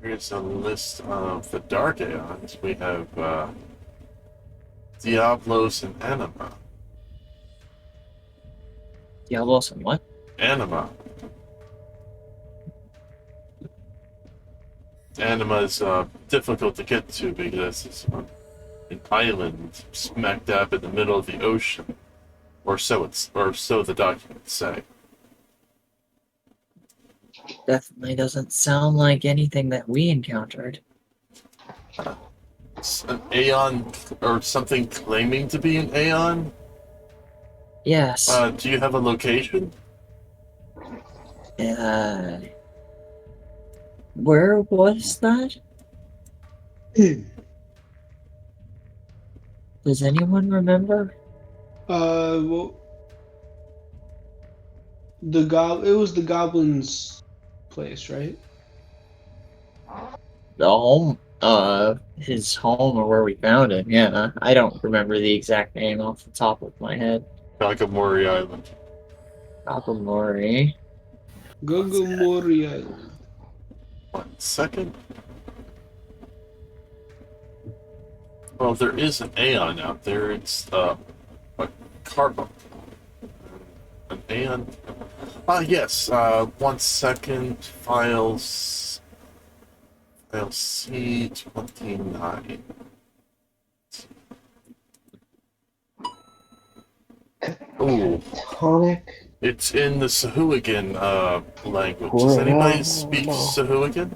Speaker 1: Here's a list of the dark aeons. We have Diablos and Anima.
Speaker 5: Diablos and what?
Speaker 1: Anima. Anima is difficult to get to because it's an island smack dab in the middle of the ocean, or so the documents say.
Speaker 5: Definitely doesn't sound like anything that we encountered.
Speaker 1: It's an aeon or something claiming to be an aeon.
Speaker 5: Yes.
Speaker 1: Do you have a location?
Speaker 5: Where was that? Does anyone remember?
Speaker 3: Well, it was the goblin's place, right?
Speaker 5: The home, his home or where we found him, yeah. I don't remember the exact name off the top of my head.
Speaker 1: Gilgamesh Island.
Speaker 5: Gilgamesh.
Speaker 3: Gilgamesh Island.
Speaker 1: 1 second. Well, there is an aeon out there. It's a carbon. An aeon. Yes. 1 second. Files. File C29. Ooh.
Speaker 4: Tonic.
Speaker 1: It's in the Sahuagin language. Does anybody speak Sahuagin?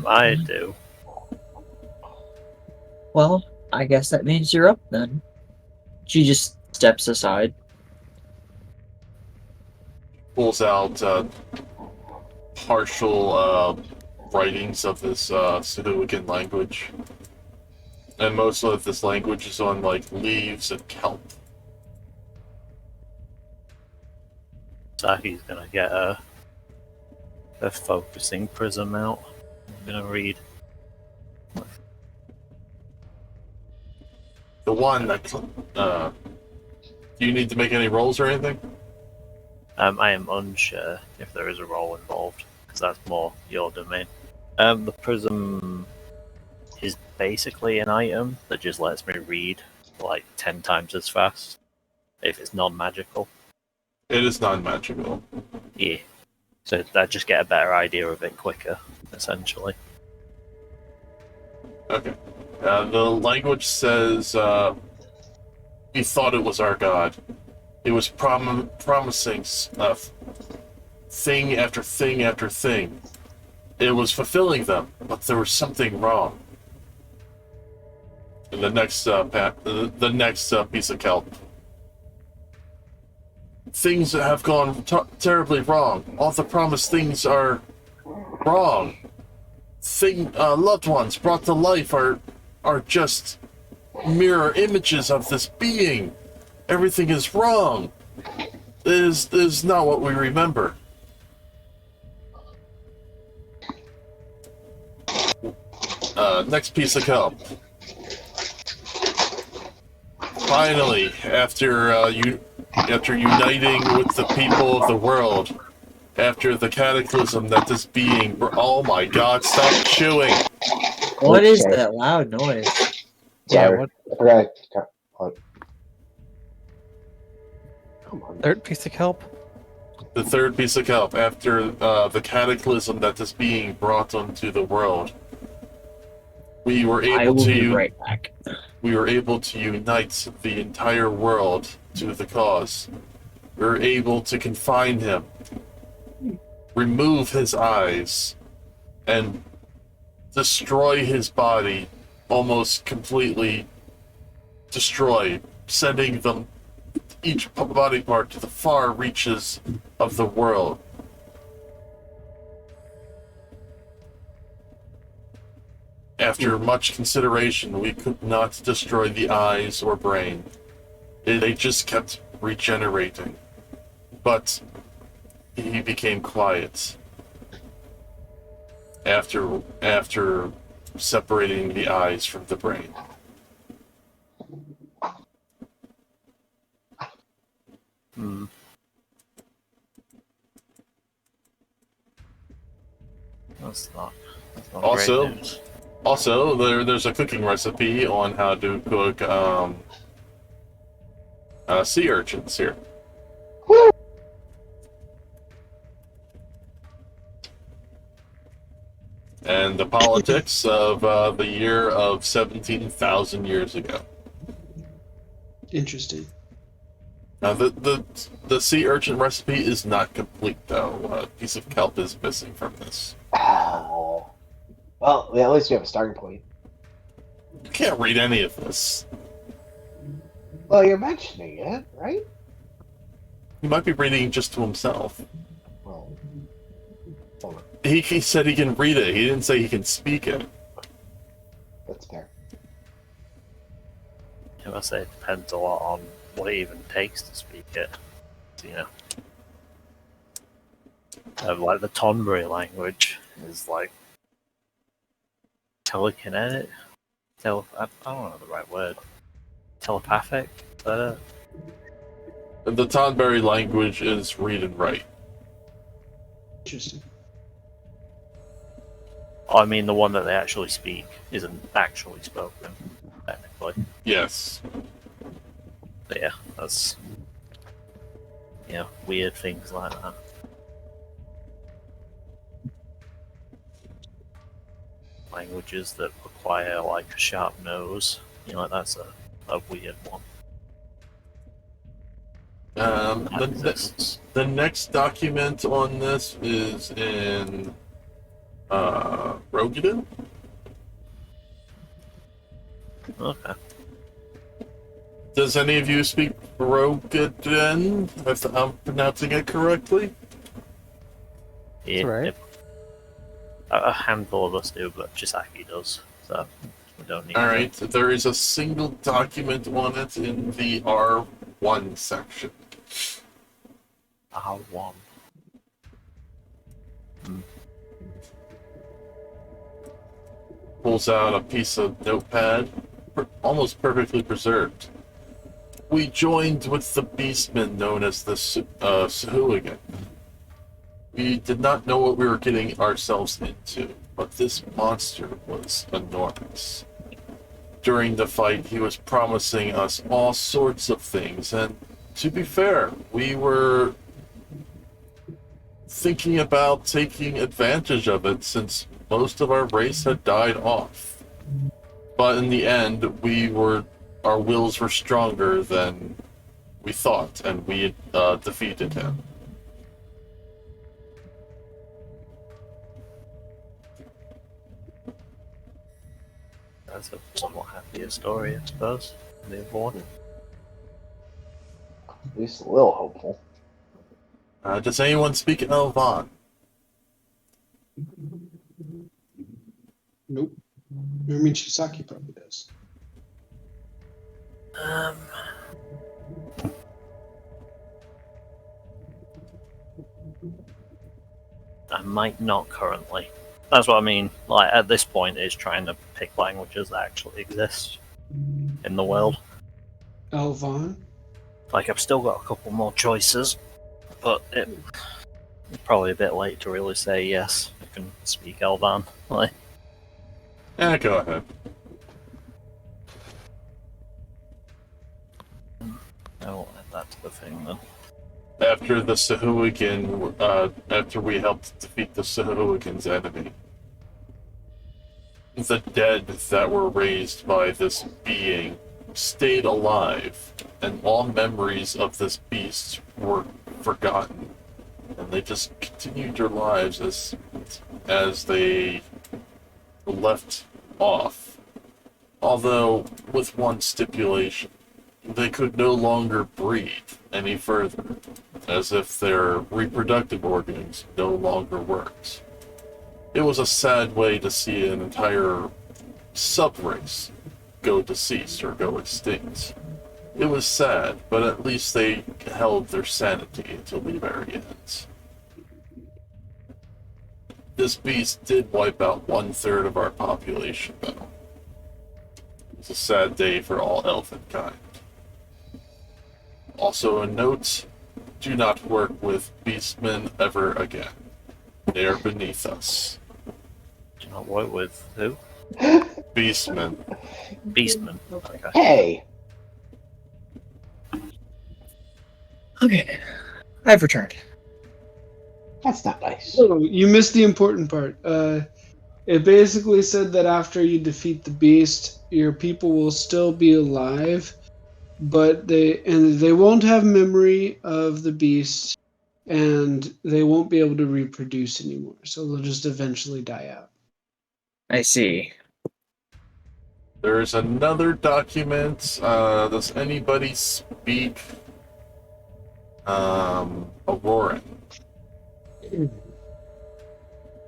Speaker 2: I do.
Speaker 5: Well, I guess that means you're up then. She just steps aside.
Speaker 1: Pulls out partial writings of this Sahuagin language. And most of this language is on, like, leaves and kelp.
Speaker 2: Saki's gonna get a focusing prism out. I'm gonna read.
Speaker 1: The one that... do you need to make any rolls or anything?
Speaker 2: I am unsure if there is a roll involved, because that's more your domain. The prism is basically an item that just lets me read like 10 times as fast if it's non-magical.
Speaker 1: It is non-magical.
Speaker 2: Yeah. So I just get a better idea of it quicker, essentially.
Speaker 1: Okay. The language says, we thought it was our god. It was promising thing after thing after thing. It was fulfilling them, but there was something wrong. And the next piece of kelp. Things have gone terribly wrong. All the promised things are wrong. Loved ones brought to life are just mirror images of this being. Everything is wrong. It is not what we remember. Next piece of kelp. Finally, after uniting with the people of the world, after the cataclysm that this being... Oh my god, stop chewing!
Speaker 5: What is
Speaker 4: Okay.
Speaker 5: that loud noise?
Speaker 6: Yeah,
Speaker 4: Sorry.
Speaker 6: what
Speaker 4: I forgot. Come on.
Speaker 6: third piece of kelp?
Speaker 1: The third piece of kelp, after the cataclysm that this being brought onto the world, we were
Speaker 5: I
Speaker 1: able
Speaker 5: will be
Speaker 1: to
Speaker 5: right back.
Speaker 1: we were able to unite the entire world to the cause. We were able to confine him, remove his eyes, and destroy his body, almost completely destroyed, sending them each body part to the far reaches of the world. After much consideration, we could not destroy the eyes or brain. They just kept regenerating. But he became quiet after separating the eyes from the brain.
Speaker 2: Hmm. That's not
Speaker 1: Also-
Speaker 2: great news.
Speaker 1: Also, there's a cooking recipe on how to cook sea urchins here. And the politics of the year of 17,000 years ago.
Speaker 3: Interesting.
Speaker 1: Now, the sea urchin recipe is not complete, though. A piece of kelp is missing from this.
Speaker 4: Well, at least you have a starting point.
Speaker 1: You can't read any of this.
Speaker 4: Well, you're mentioning it, right?
Speaker 1: He might be reading just to himself.
Speaker 4: Well, hold on.
Speaker 1: He said he can read it. He didn't say he can speak it.
Speaker 4: That's fair.
Speaker 2: I must say it depends a lot on what it even takes to speak it. You know, like the Tonbury language is like telekinetic. I don't know the right word. Telepathic. Is that it?
Speaker 1: The Tonberry language is read and write.
Speaker 3: Interesting.
Speaker 2: I mean, the one that they actually speak isn't actually spoken, technically.
Speaker 1: Yes.
Speaker 2: But yeah, that's weird things like that. Languages that require like a sharp nose, that's a weird one. That exists.
Speaker 1: The next document on this is in Rogaden?
Speaker 2: Okay.
Speaker 1: Does any of you speak Rogaden, if I'm pronouncing it correctly?
Speaker 2: Yeah,
Speaker 6: right.
Speaker 2: a handful of us do, but Chisaki does, so we don't need
Speaker 1: Alright, there is a single document on it in the R1 section.
Speaker 2: R1.
Speaker 1: Pulls out a piece of notepad, almost perfectly preserved. We joined with the beastmen known as the Sahuagin. We did not know what we were getting ourselves into, but this monster was enormous. During the fight, he was promising us all sorts of things, and to be fair, we were thinking about taking advantage of it since most of our race had died off. But in the end, our wills were stronger than we thought, and we defeated him.
Speaker 2: That's a somewhat happier story, I suppose. The other one.
Speaker 4: At least a little hopeful.
Speaker 1: Does anyone speak Elvan?
Speaker 7: Nope. I mean, Tsusagi probably does.
Speaker 2: I might not currently. That's what I mean. Like at this point, is trying to pick languages that actually exist in the world.
Speaker 7: Elvan?
Speaker 2: Like I've still got a couple more choices, but it's probably a bit late to really say yes. I can speak Elvan. Like,
Speaker 1: Yeah, go ahead.
Speaker 2: I'll add that to the thing then.
Speaker 1: After the Sahuagin, after we helped defeat the Sahuagin's enemy, the dead that were raised by this being stayed alive, and all memories of this beast were forgotten, and they just continued their lives as they left off. Although with one stipulation: they could no longer breathe any further, as if their reproductive organs no longer worked. It was a sad way to see an entire subrace go deceased or go extinct. It was sad, but at least they held their sanity until the very end. This beast did wipe out 1/3 of our population, though. It was a sad day for all elfenkind. Also a note, do not work with beastmen ever again. They are beneath us.
Speaker 2: Do you not work with who?
Speaker 1: Beastmen.
Speaker 2: Beastman. Okay.
Speaker 4: Hey!
Speaker 5: Okay, I've returned.
Speaker 4: That's not nice.
Speaker 3: Oh, you missed the important part. It basically said that after you defeat the beast, your people will still be alive, but they won't have memory of the beast, and they won't be able to reproduce anymore. So they'll just eventually die out.
Speaker 5: I see.
Speaker 1: There's another document. Does anybody speak Auroran?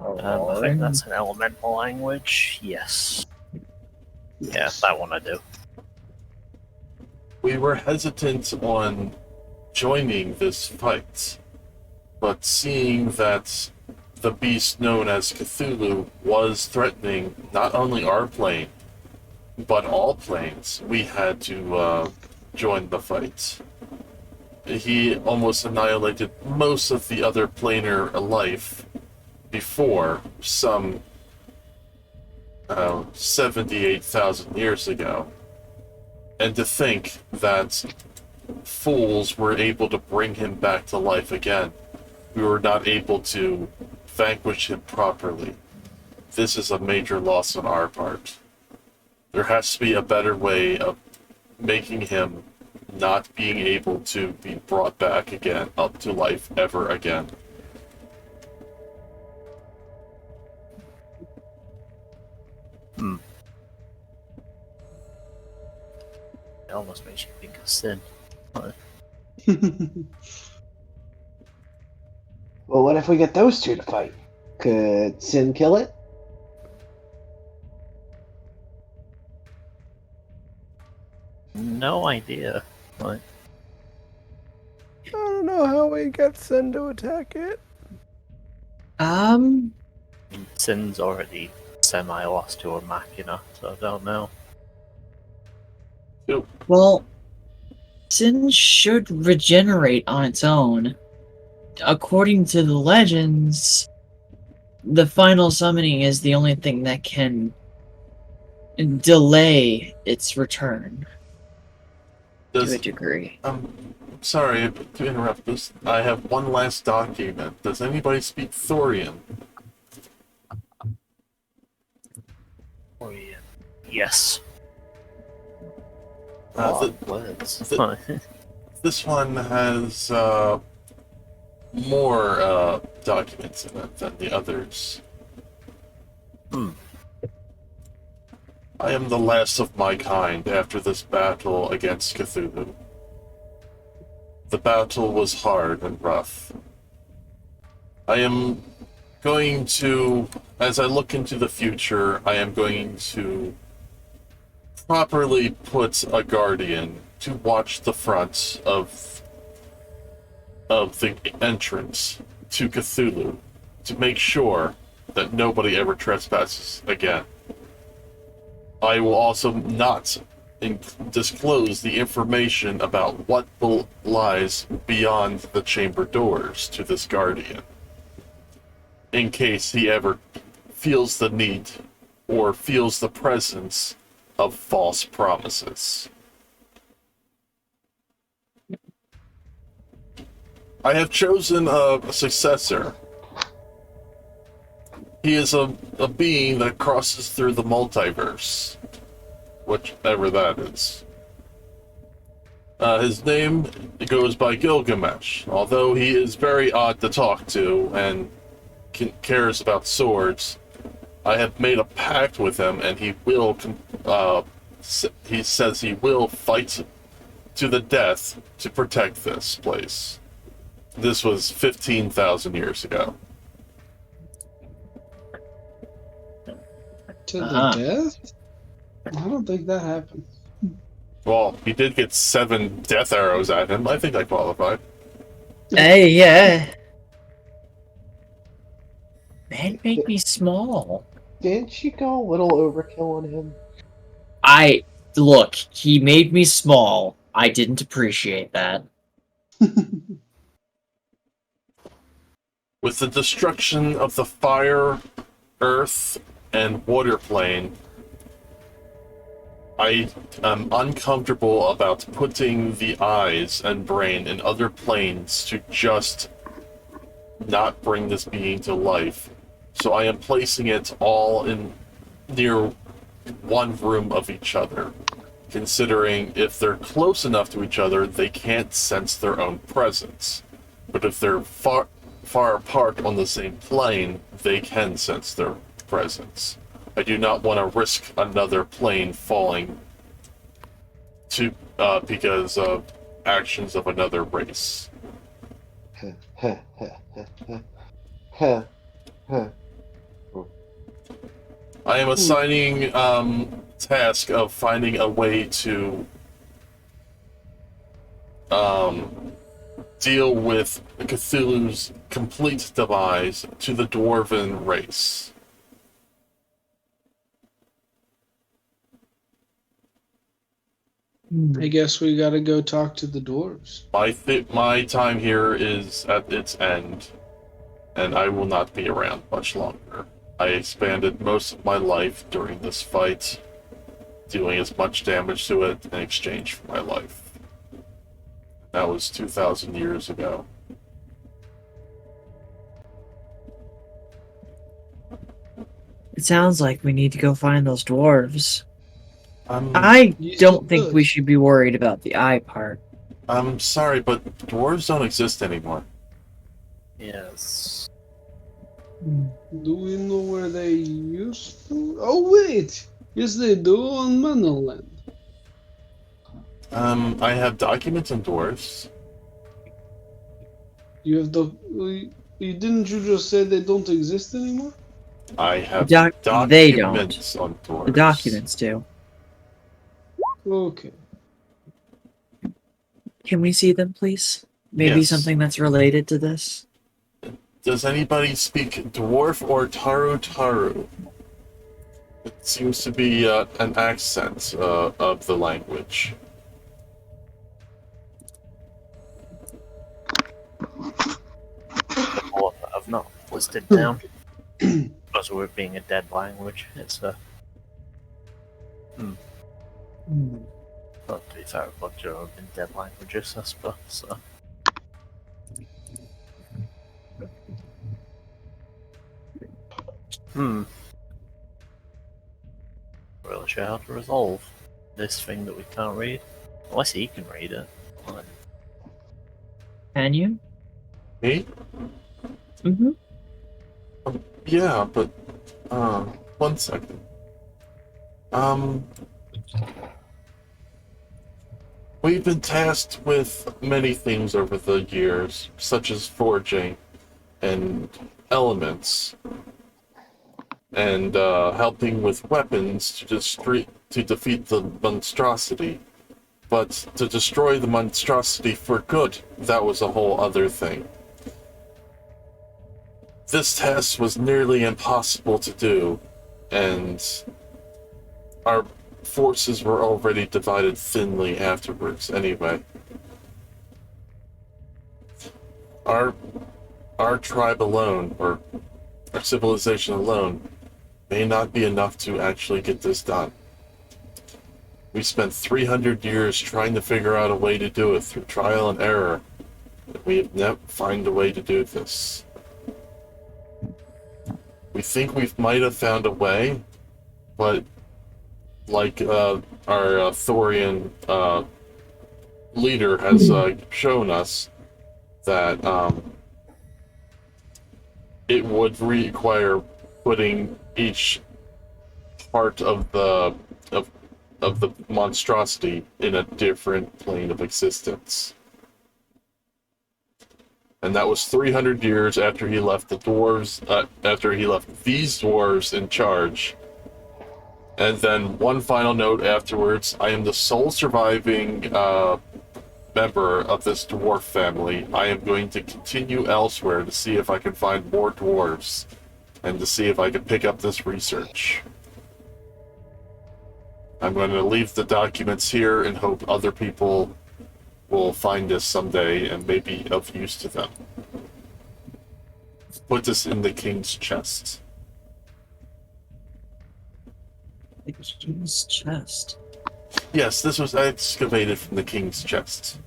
Speaker 2: I think that's an elemental language. Yes. Yeah, that one I do.
Speaker 1: We were hesitant on joining this fight, but seeing that the beast known as Cthulhu was threatening not only our plane, but all planes, we had to join the fight. He almost annihilated most of the other planar life before, some 78,000 years ago. And to think that fools were able to bring him back to life again, we were not able to vanquish him properly. This is a major loss on our part. There has to be a better way of making him not being able to be brought back again, up to life ever again.
Speaker 2: It almost makes you think of sin.
Speaker 4: Well, what if we get those two to fight? Could Sin kill it?
Speaker 2: No idea. Like,
Speaker 6: I don't know how we get Sin to attack it.
Speaker 2: Sin's already semi-lost to a machina, so I don't know.
Speaker 5: Well, Sin should regenerate on its own. According to the legends, the final summoning is the only thing that can delay its return to a
Speaker 1: Does
Speaker 5: degree.
Speaker 1: sorry to interrupt this. I have one last document. Does anybody speak Thorian?
Speaker 2: Oh, yeah. Yes.
Speaker 1: The-
Speaker 2: Words.
Speaker 1: This one has more documents in it than the others. I am the last of my kind after this battle against Cthulhu. The battle was hard and rough. I am going to, as I look into the future, I am going to properly put a guardian to watch the front of the entrance to Cthulhu to make sure that nobody ever trespasses again. I will also not disclose the information about what lies beyond the chamber doors to this guardian, in case he ever feels the need or feels the presence of false promises. I have chosen a successor. He is a being that crosses through the multiverse, whichever that is. His name goes by Gilgamesh. Although he is very odd to talk to and cares about swords, I have made a pact with him, and he will. He says he will fight to the death to protect this place. This was 15,000 years ago.
Speaker 7: To the death? I don't think that happened.
Speaker 1: Well, he did get 7 death arrows at him. I think I qualified.
Speaker 5: Hey, yeah. Man, make me small.
Speaker 4: Didn't you go a little overkill on him?
Speaker 5: Look, he made me small. I didn't appreciate that.
Speaker 1: With the destruction of the fire, earth, and water plane, I am uncomfortable about putting the eyes and brain in other planes to just not bring this being to life. So I am placing it all in near one room of each other, considering if they're close enough to each other, they can't sense their own presence. But if they're far apart on the same plane, they can sense their presence. I do not want to risk another plane falling because of actions of another race. I am assigning task of finding a way to deal with Cthulhu's complete demise to the dwarven race.
Speaker 7: I guess we gotta go talk to the dwarves.
Speaker 1: My time here is at its end, and I will not be around much longer. I expanded most of my life during this fight, doing as much damage to it in exchange for my life. That was 2,000 years ago.
Speaker 5: It sounds like we need to go find those dwarves.
Speaker 1: I'm
Speaker 5: don't think we should be worried about the eye part.
Speaker 1: I'm sorry, but dwarves don't exist anymore.
Speaker 2: Yes.
Speaker 7: Do we know where they used to? Oh wait! Yes they do on Manolland.
Speaker 1: I have documents on dwarves.
Speaker 7: You have didn't you just say they don't exist anymore?
Speaker 1: I have
Speaker 5: They don't.
Speaker 1: documents on dwarves.
Speaker 5: The documents do.
Speaker 7: Okay.
Speaker 5: Can we see them, please? Maybe
Speaker 1: Yes.
Speaker 5: something that's related to this?
Speaker 1: Does anybody speak dwarf or taru? It seems to be an accent of the language.
Speaker 2: What I've not listed down. Because of it being a dead language, it's a. But to be fair, a bunch of them have been dead languages, I suppose. So. Really sure how to resolve this thing that we can't read. Unless he can read it. Like,
Speaker 5: Can you?
Speaker 1: Me?
Speaker 5: Mm-hmm.
Speaker 1: Yeah, but 1 second. We've been tasked with many things over the years, such as forging and elements, and helping with weapons to defeat the monstrosity. But to destroy the monstrosity for good, that was a whole other thing. This task was nearly impossible to do, and our forces were already divided thinly afterwards anyway. Our tribe alone, or our civilization alone, may not be enough to actually get this done. We spent 300 years trying to figure out a way to do it through trial and error. We have never found a way to do this. We think we might have found a way, but like our Thorian leader has shown us that it would require putting each part of the monstrosity in a different plane of existence. And that was 300 years after he left the dwarves, after he left these dwarves in charge. And then one final note afterwards, I am the sole surviving member of this dwarf family. I am going to continue elsewhere to see if I can find more dwarves, and to see if I can pick up this research. I'm going to leave the documents here and hope other people will find this someday and may be of use to them. Put this in the king's chest.
Speaker 5: The king's chest.
Speaker 1: Yes, this was excavated from the king's chest.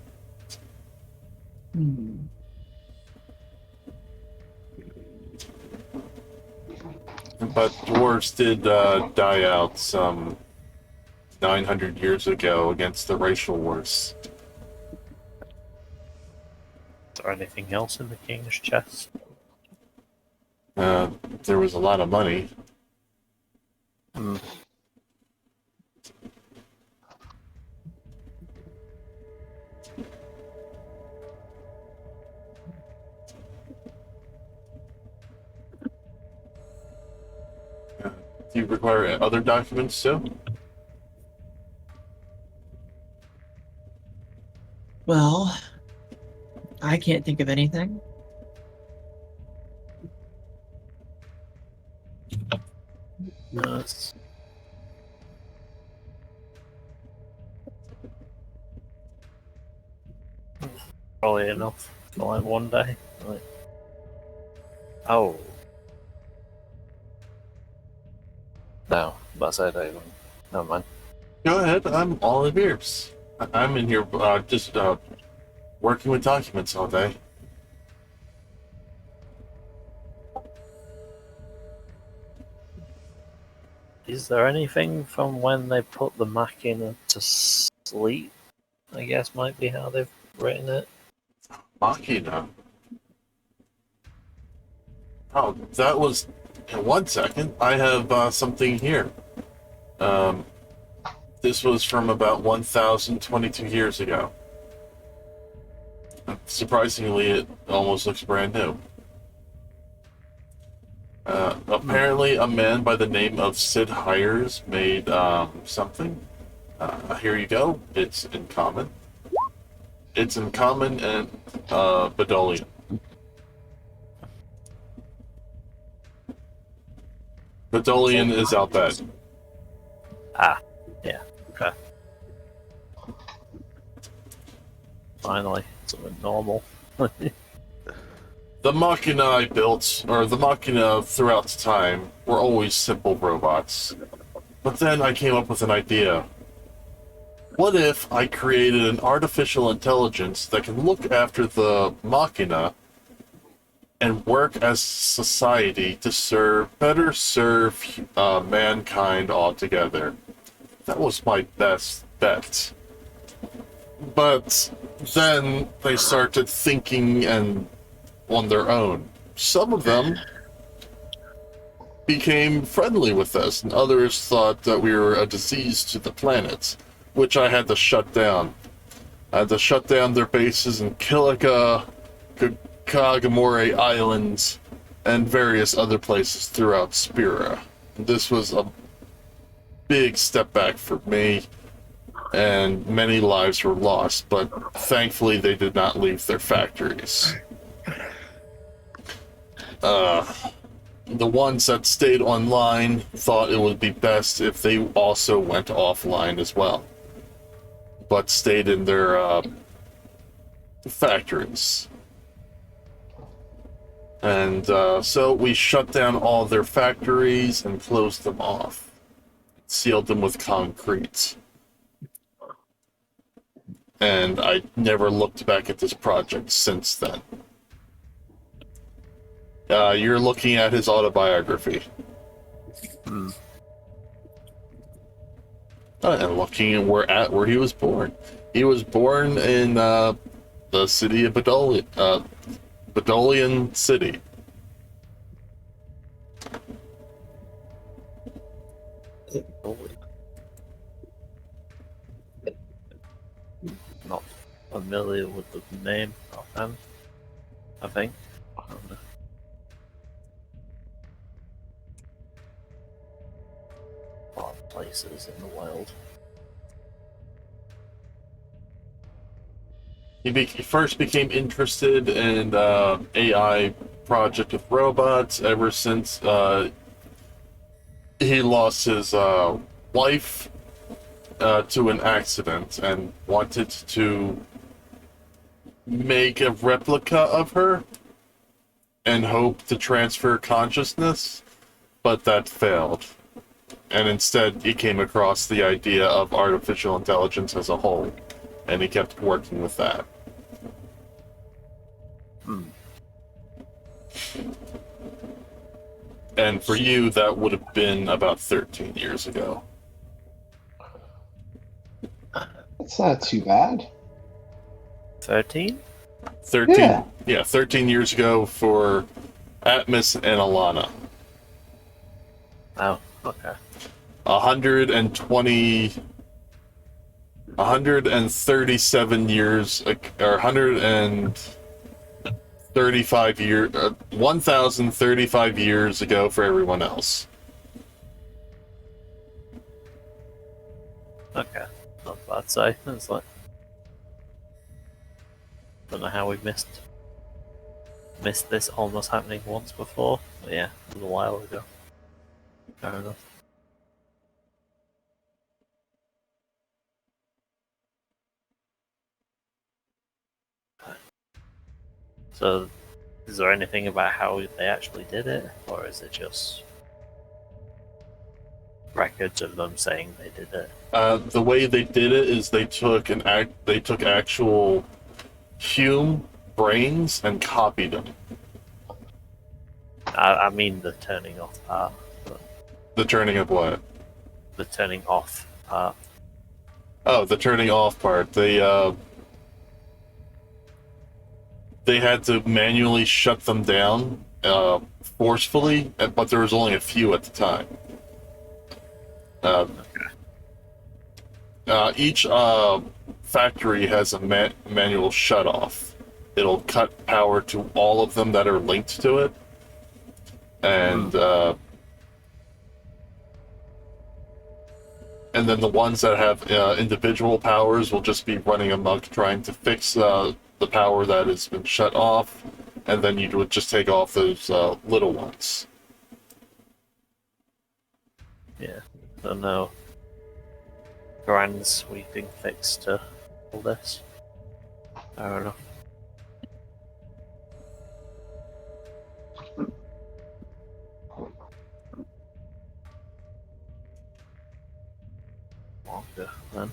Speaker 1: But dwarves did die out some 900 years ago against the racial wars.
Speaker 2: is there anything else in the king's chest?
Speaker 1: There was a lot of money. Do you require other documents too?
Speaker 5: Well, I can't think of anything.
Speaker 2: That's probably enough for like one day. Like, oh. No, that's it, Aeon. Never mind.
Speaker 1: Go ahead, I'm all ears. I'm in here just working with documents all day.
Speaker 2: Is there anything from when they put the machina to sleep? I guess might be how they've written it.
Speaker 1: Machina. Oh, that was... In 1 second, I have something here. This was from about 1,022 years ago. Surprisingly, it almost looks brand new. Apparently, a man by the name of Sid Hires made something. Here you go. It's in common. It's in common and Bedolian. Bedolian is out bad.
Speaker 2: Ah, yeah, okay. Finally, something normal.
Speaker 1: The the machina I built, or the machina throughout time, were always simple robots. But then I came up with an idea. What if I created an artificial intelligence that can look after the machina and work as society to better serve mankind altogether? That was my best bet. But then they started thinking and on their own. Some of them became friendly with us, and others thought that we were a disease to the planet, which I had to shut down. I had to shut down their bases in Kilika, Kagamore Island, and various other places throughout Spira. This was a big step back for me, and many lives were lost, but thankfully they did not leave their factories. The ones that stayed online thought it would be best if they also went offline as well, but stayed in their factories. And so we shut down all their factories and closed them off, sealed them with concrete. And I never looked back at this project since then. You're looking at his autobiography. And looking at where he was born. He was born in the city of Badolian City.
Speaker 2: Not familiar with the name offhand, I think. I don't know. A lot of places in the world.
Speaker 1: He first became interested in AI project with robots ever since he lost his wife to an accident and wanted to make a replica of her and hope to transfer consciousness, but that failed. And instead he came across the idea of artificial intelligence as a whole, and he kept working with that. And for you, that would have been about 13 years ago.
Speaker 4: That's not too bad.
Speaker 2: 13?
Speaker 1: 13, yeah, 13 years ago for Ahtmas and Alana.
Speaker 2: Oh, okay.
Speaker 1: 137 years, or 135 years, 1,035 years ago for everyone else.
Speaker 2: Okay. Not bad, so it's like... Don't know how we missed this almost happening once before, but yeah, it was a while ago. Fair enough. So, is there anything about how they actually did it, or is it just records of them saying they did it?
Speaker 1: The way they did it is they took actual human brains and copied them.
Speaker 2: I mean the turning off part. But
Speaker 1: The turning of what?
Speaker 2: the turning off part.
Speaker 1: Oh, the turning off part. They had to manually shut them down forcefully, but there was only a few at the time. Each factory has a manual shut-off. It'll cut power to all of them that are linked to it. And then the ones that have individual powers will just be running amok trying to fix the power that has been shut off, and then you would just take off those little ones.
Speaker 2: Yeah. So no grand sweeping fix to all this. I don't know. Yeah, then.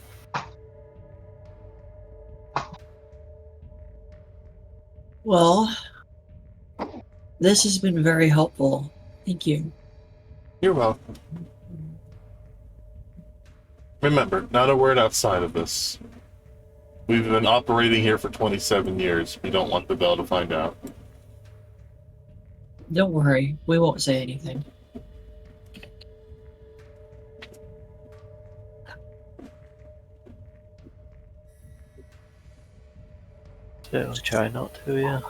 Speaker 5: Well, this has been very helpful. Thank you.
Speaker 1: You're welcome. Remember, not a word outside of this. We've been operating here for 27 years. We don't want the Bell to find out.
Speaker 5: Don't worry, we won't say anything.
Speaker 2: Certainly try not to, yeah.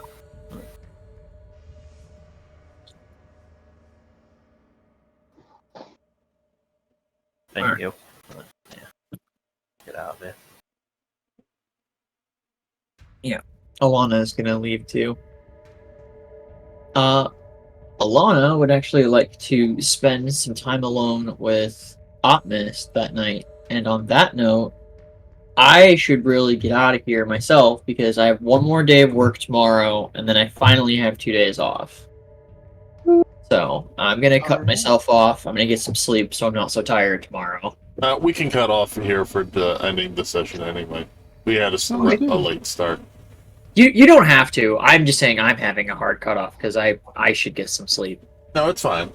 Speaker 2: Thank
Speaker 5: Alright.
Speaker 2: you. Yeah. Get out of here.
Speaker 5: Alana is gonna leave too. Alana would actually like to spend some time alone with Ahtmas that night. And on that note, I should really get out of here myself because I have one more day of work tomorrow, and then I finally have 2 days off. So I'm gonna cut
Speaker 7: Alright.
Speaker 5: myself off. I'm gonna get some sleep so I'm not so tired tomorrow.
Speaker 1: We can cut off here for the ending the session anyway. We had a late start.
Speaker 5: You don't have to. I'm just saying I'm having a hard cutoff because I should get some sleep.
Speaker 1: No, it's fine.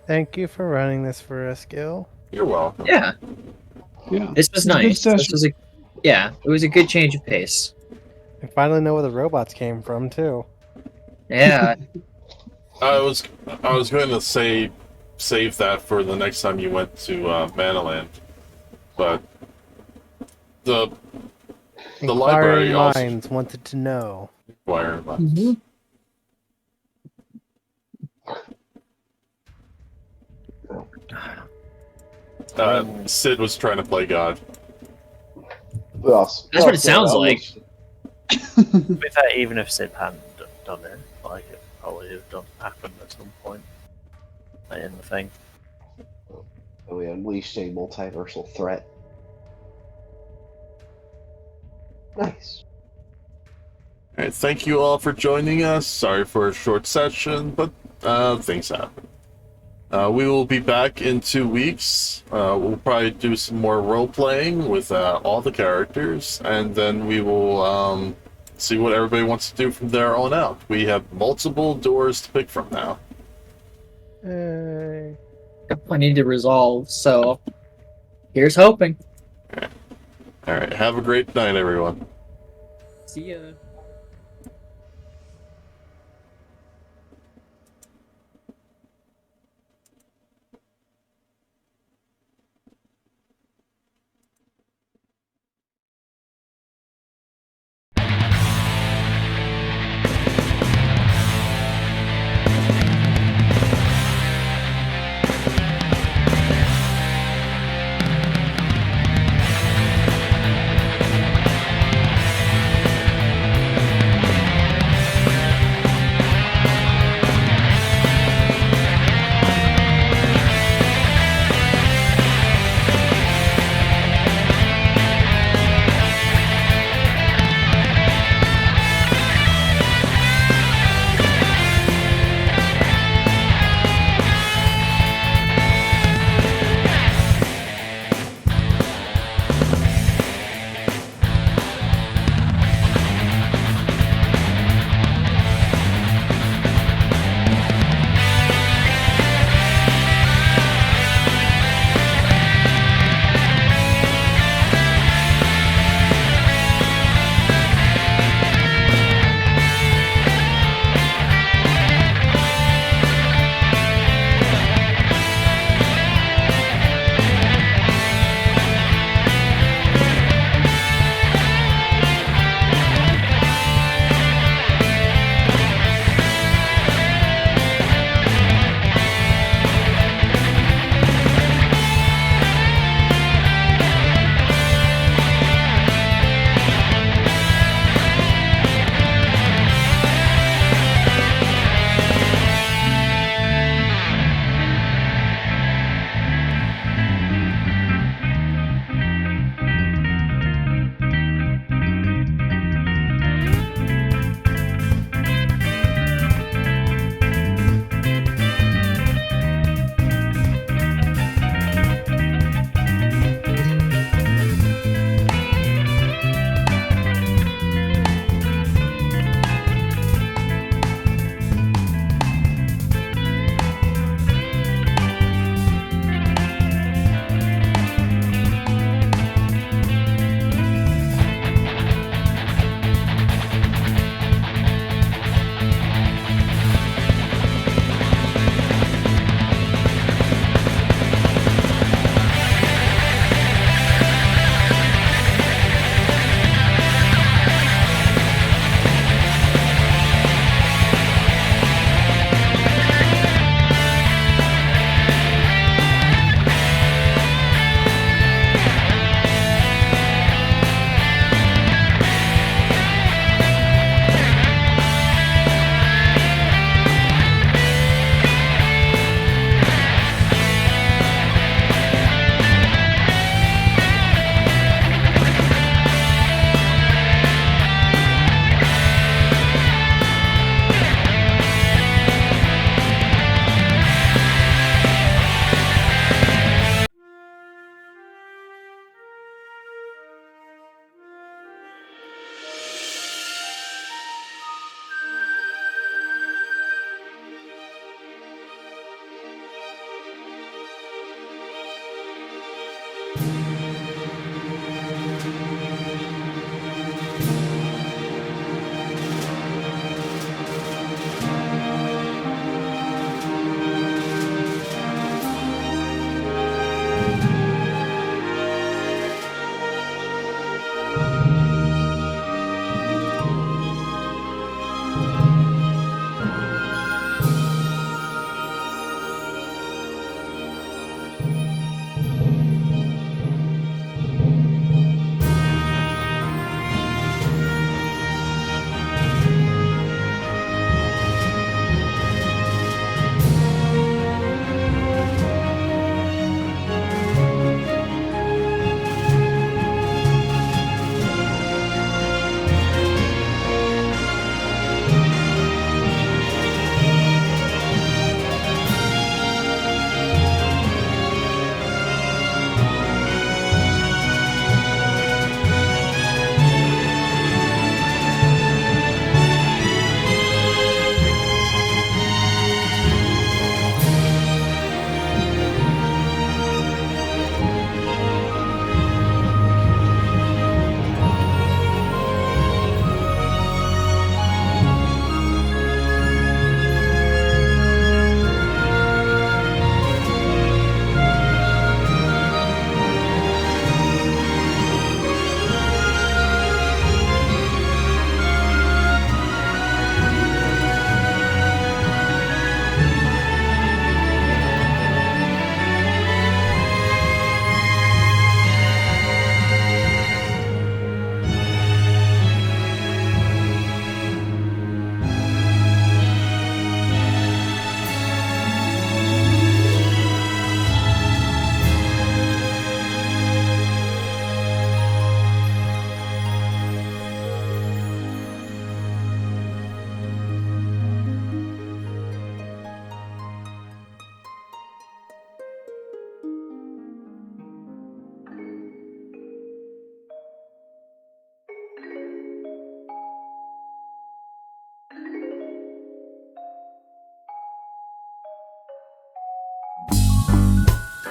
Speaker 6: Thank you for running this for us, Gil.
Speaker 1: You're welcome.
Speaker 5: Yeah,
Speaker 7: Yeah.
Speaker 5: this was
Speaker 7: It's a good
Speaker 5: nice. This
Speaker 7: session.
Speaker 5: was it was a good change of pace.
Speaker 6: We finally know where the robots came from, too.
Speaker 5: Yeah,
Speaker 1: I was going to save that for the next time you went to Manaland, but the library
Speaker 6: Inquiring
Speaker 1: also
Speaker 6: minds wanted to know.
Speaker 1: required. Sid was trying to play God.
Speaker 4: That's
Speaker 5: what it sounds like.
Speaker 2: With that, even if Sid hadn't done it, like it probably would have happened at some point. Like in the thing.
Speaker 4: We unleashed a multiversal threat. Nice.
Speaker 1: Alright, thank you all for joining us. Sorry for a short session, but things happen. We will be back in 2 weeks. We'll probably do some more role-playing with all the characters, and then we will see what everybody wants to do from there on out. We have multiple doors to pick from now.
Speaker 6: Hey.
Speaker 5: I need to resolve. So here's hoping.
Speaker 1: Alright, have a great night, everyone.
Speaker 5: See ya.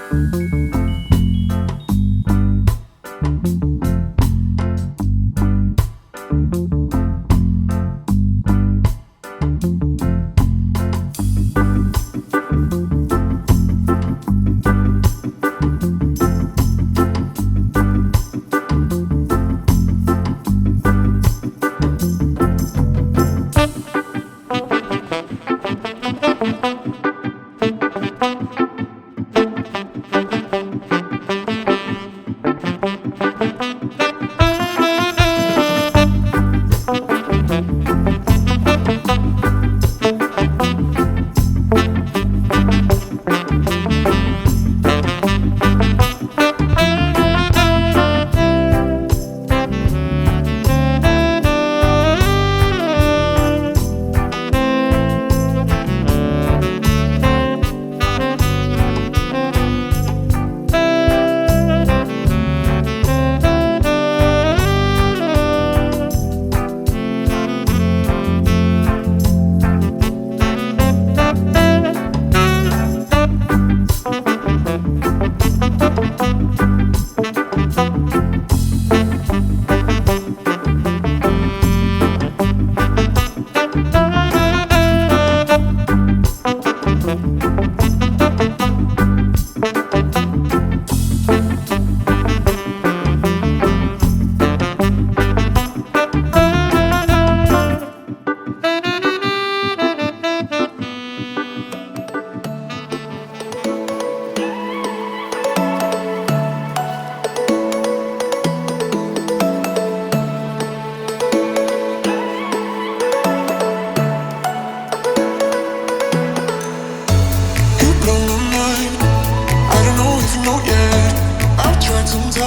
Speaker 8: You blow my mind. I don't know if you know yet. I've tried sometimes.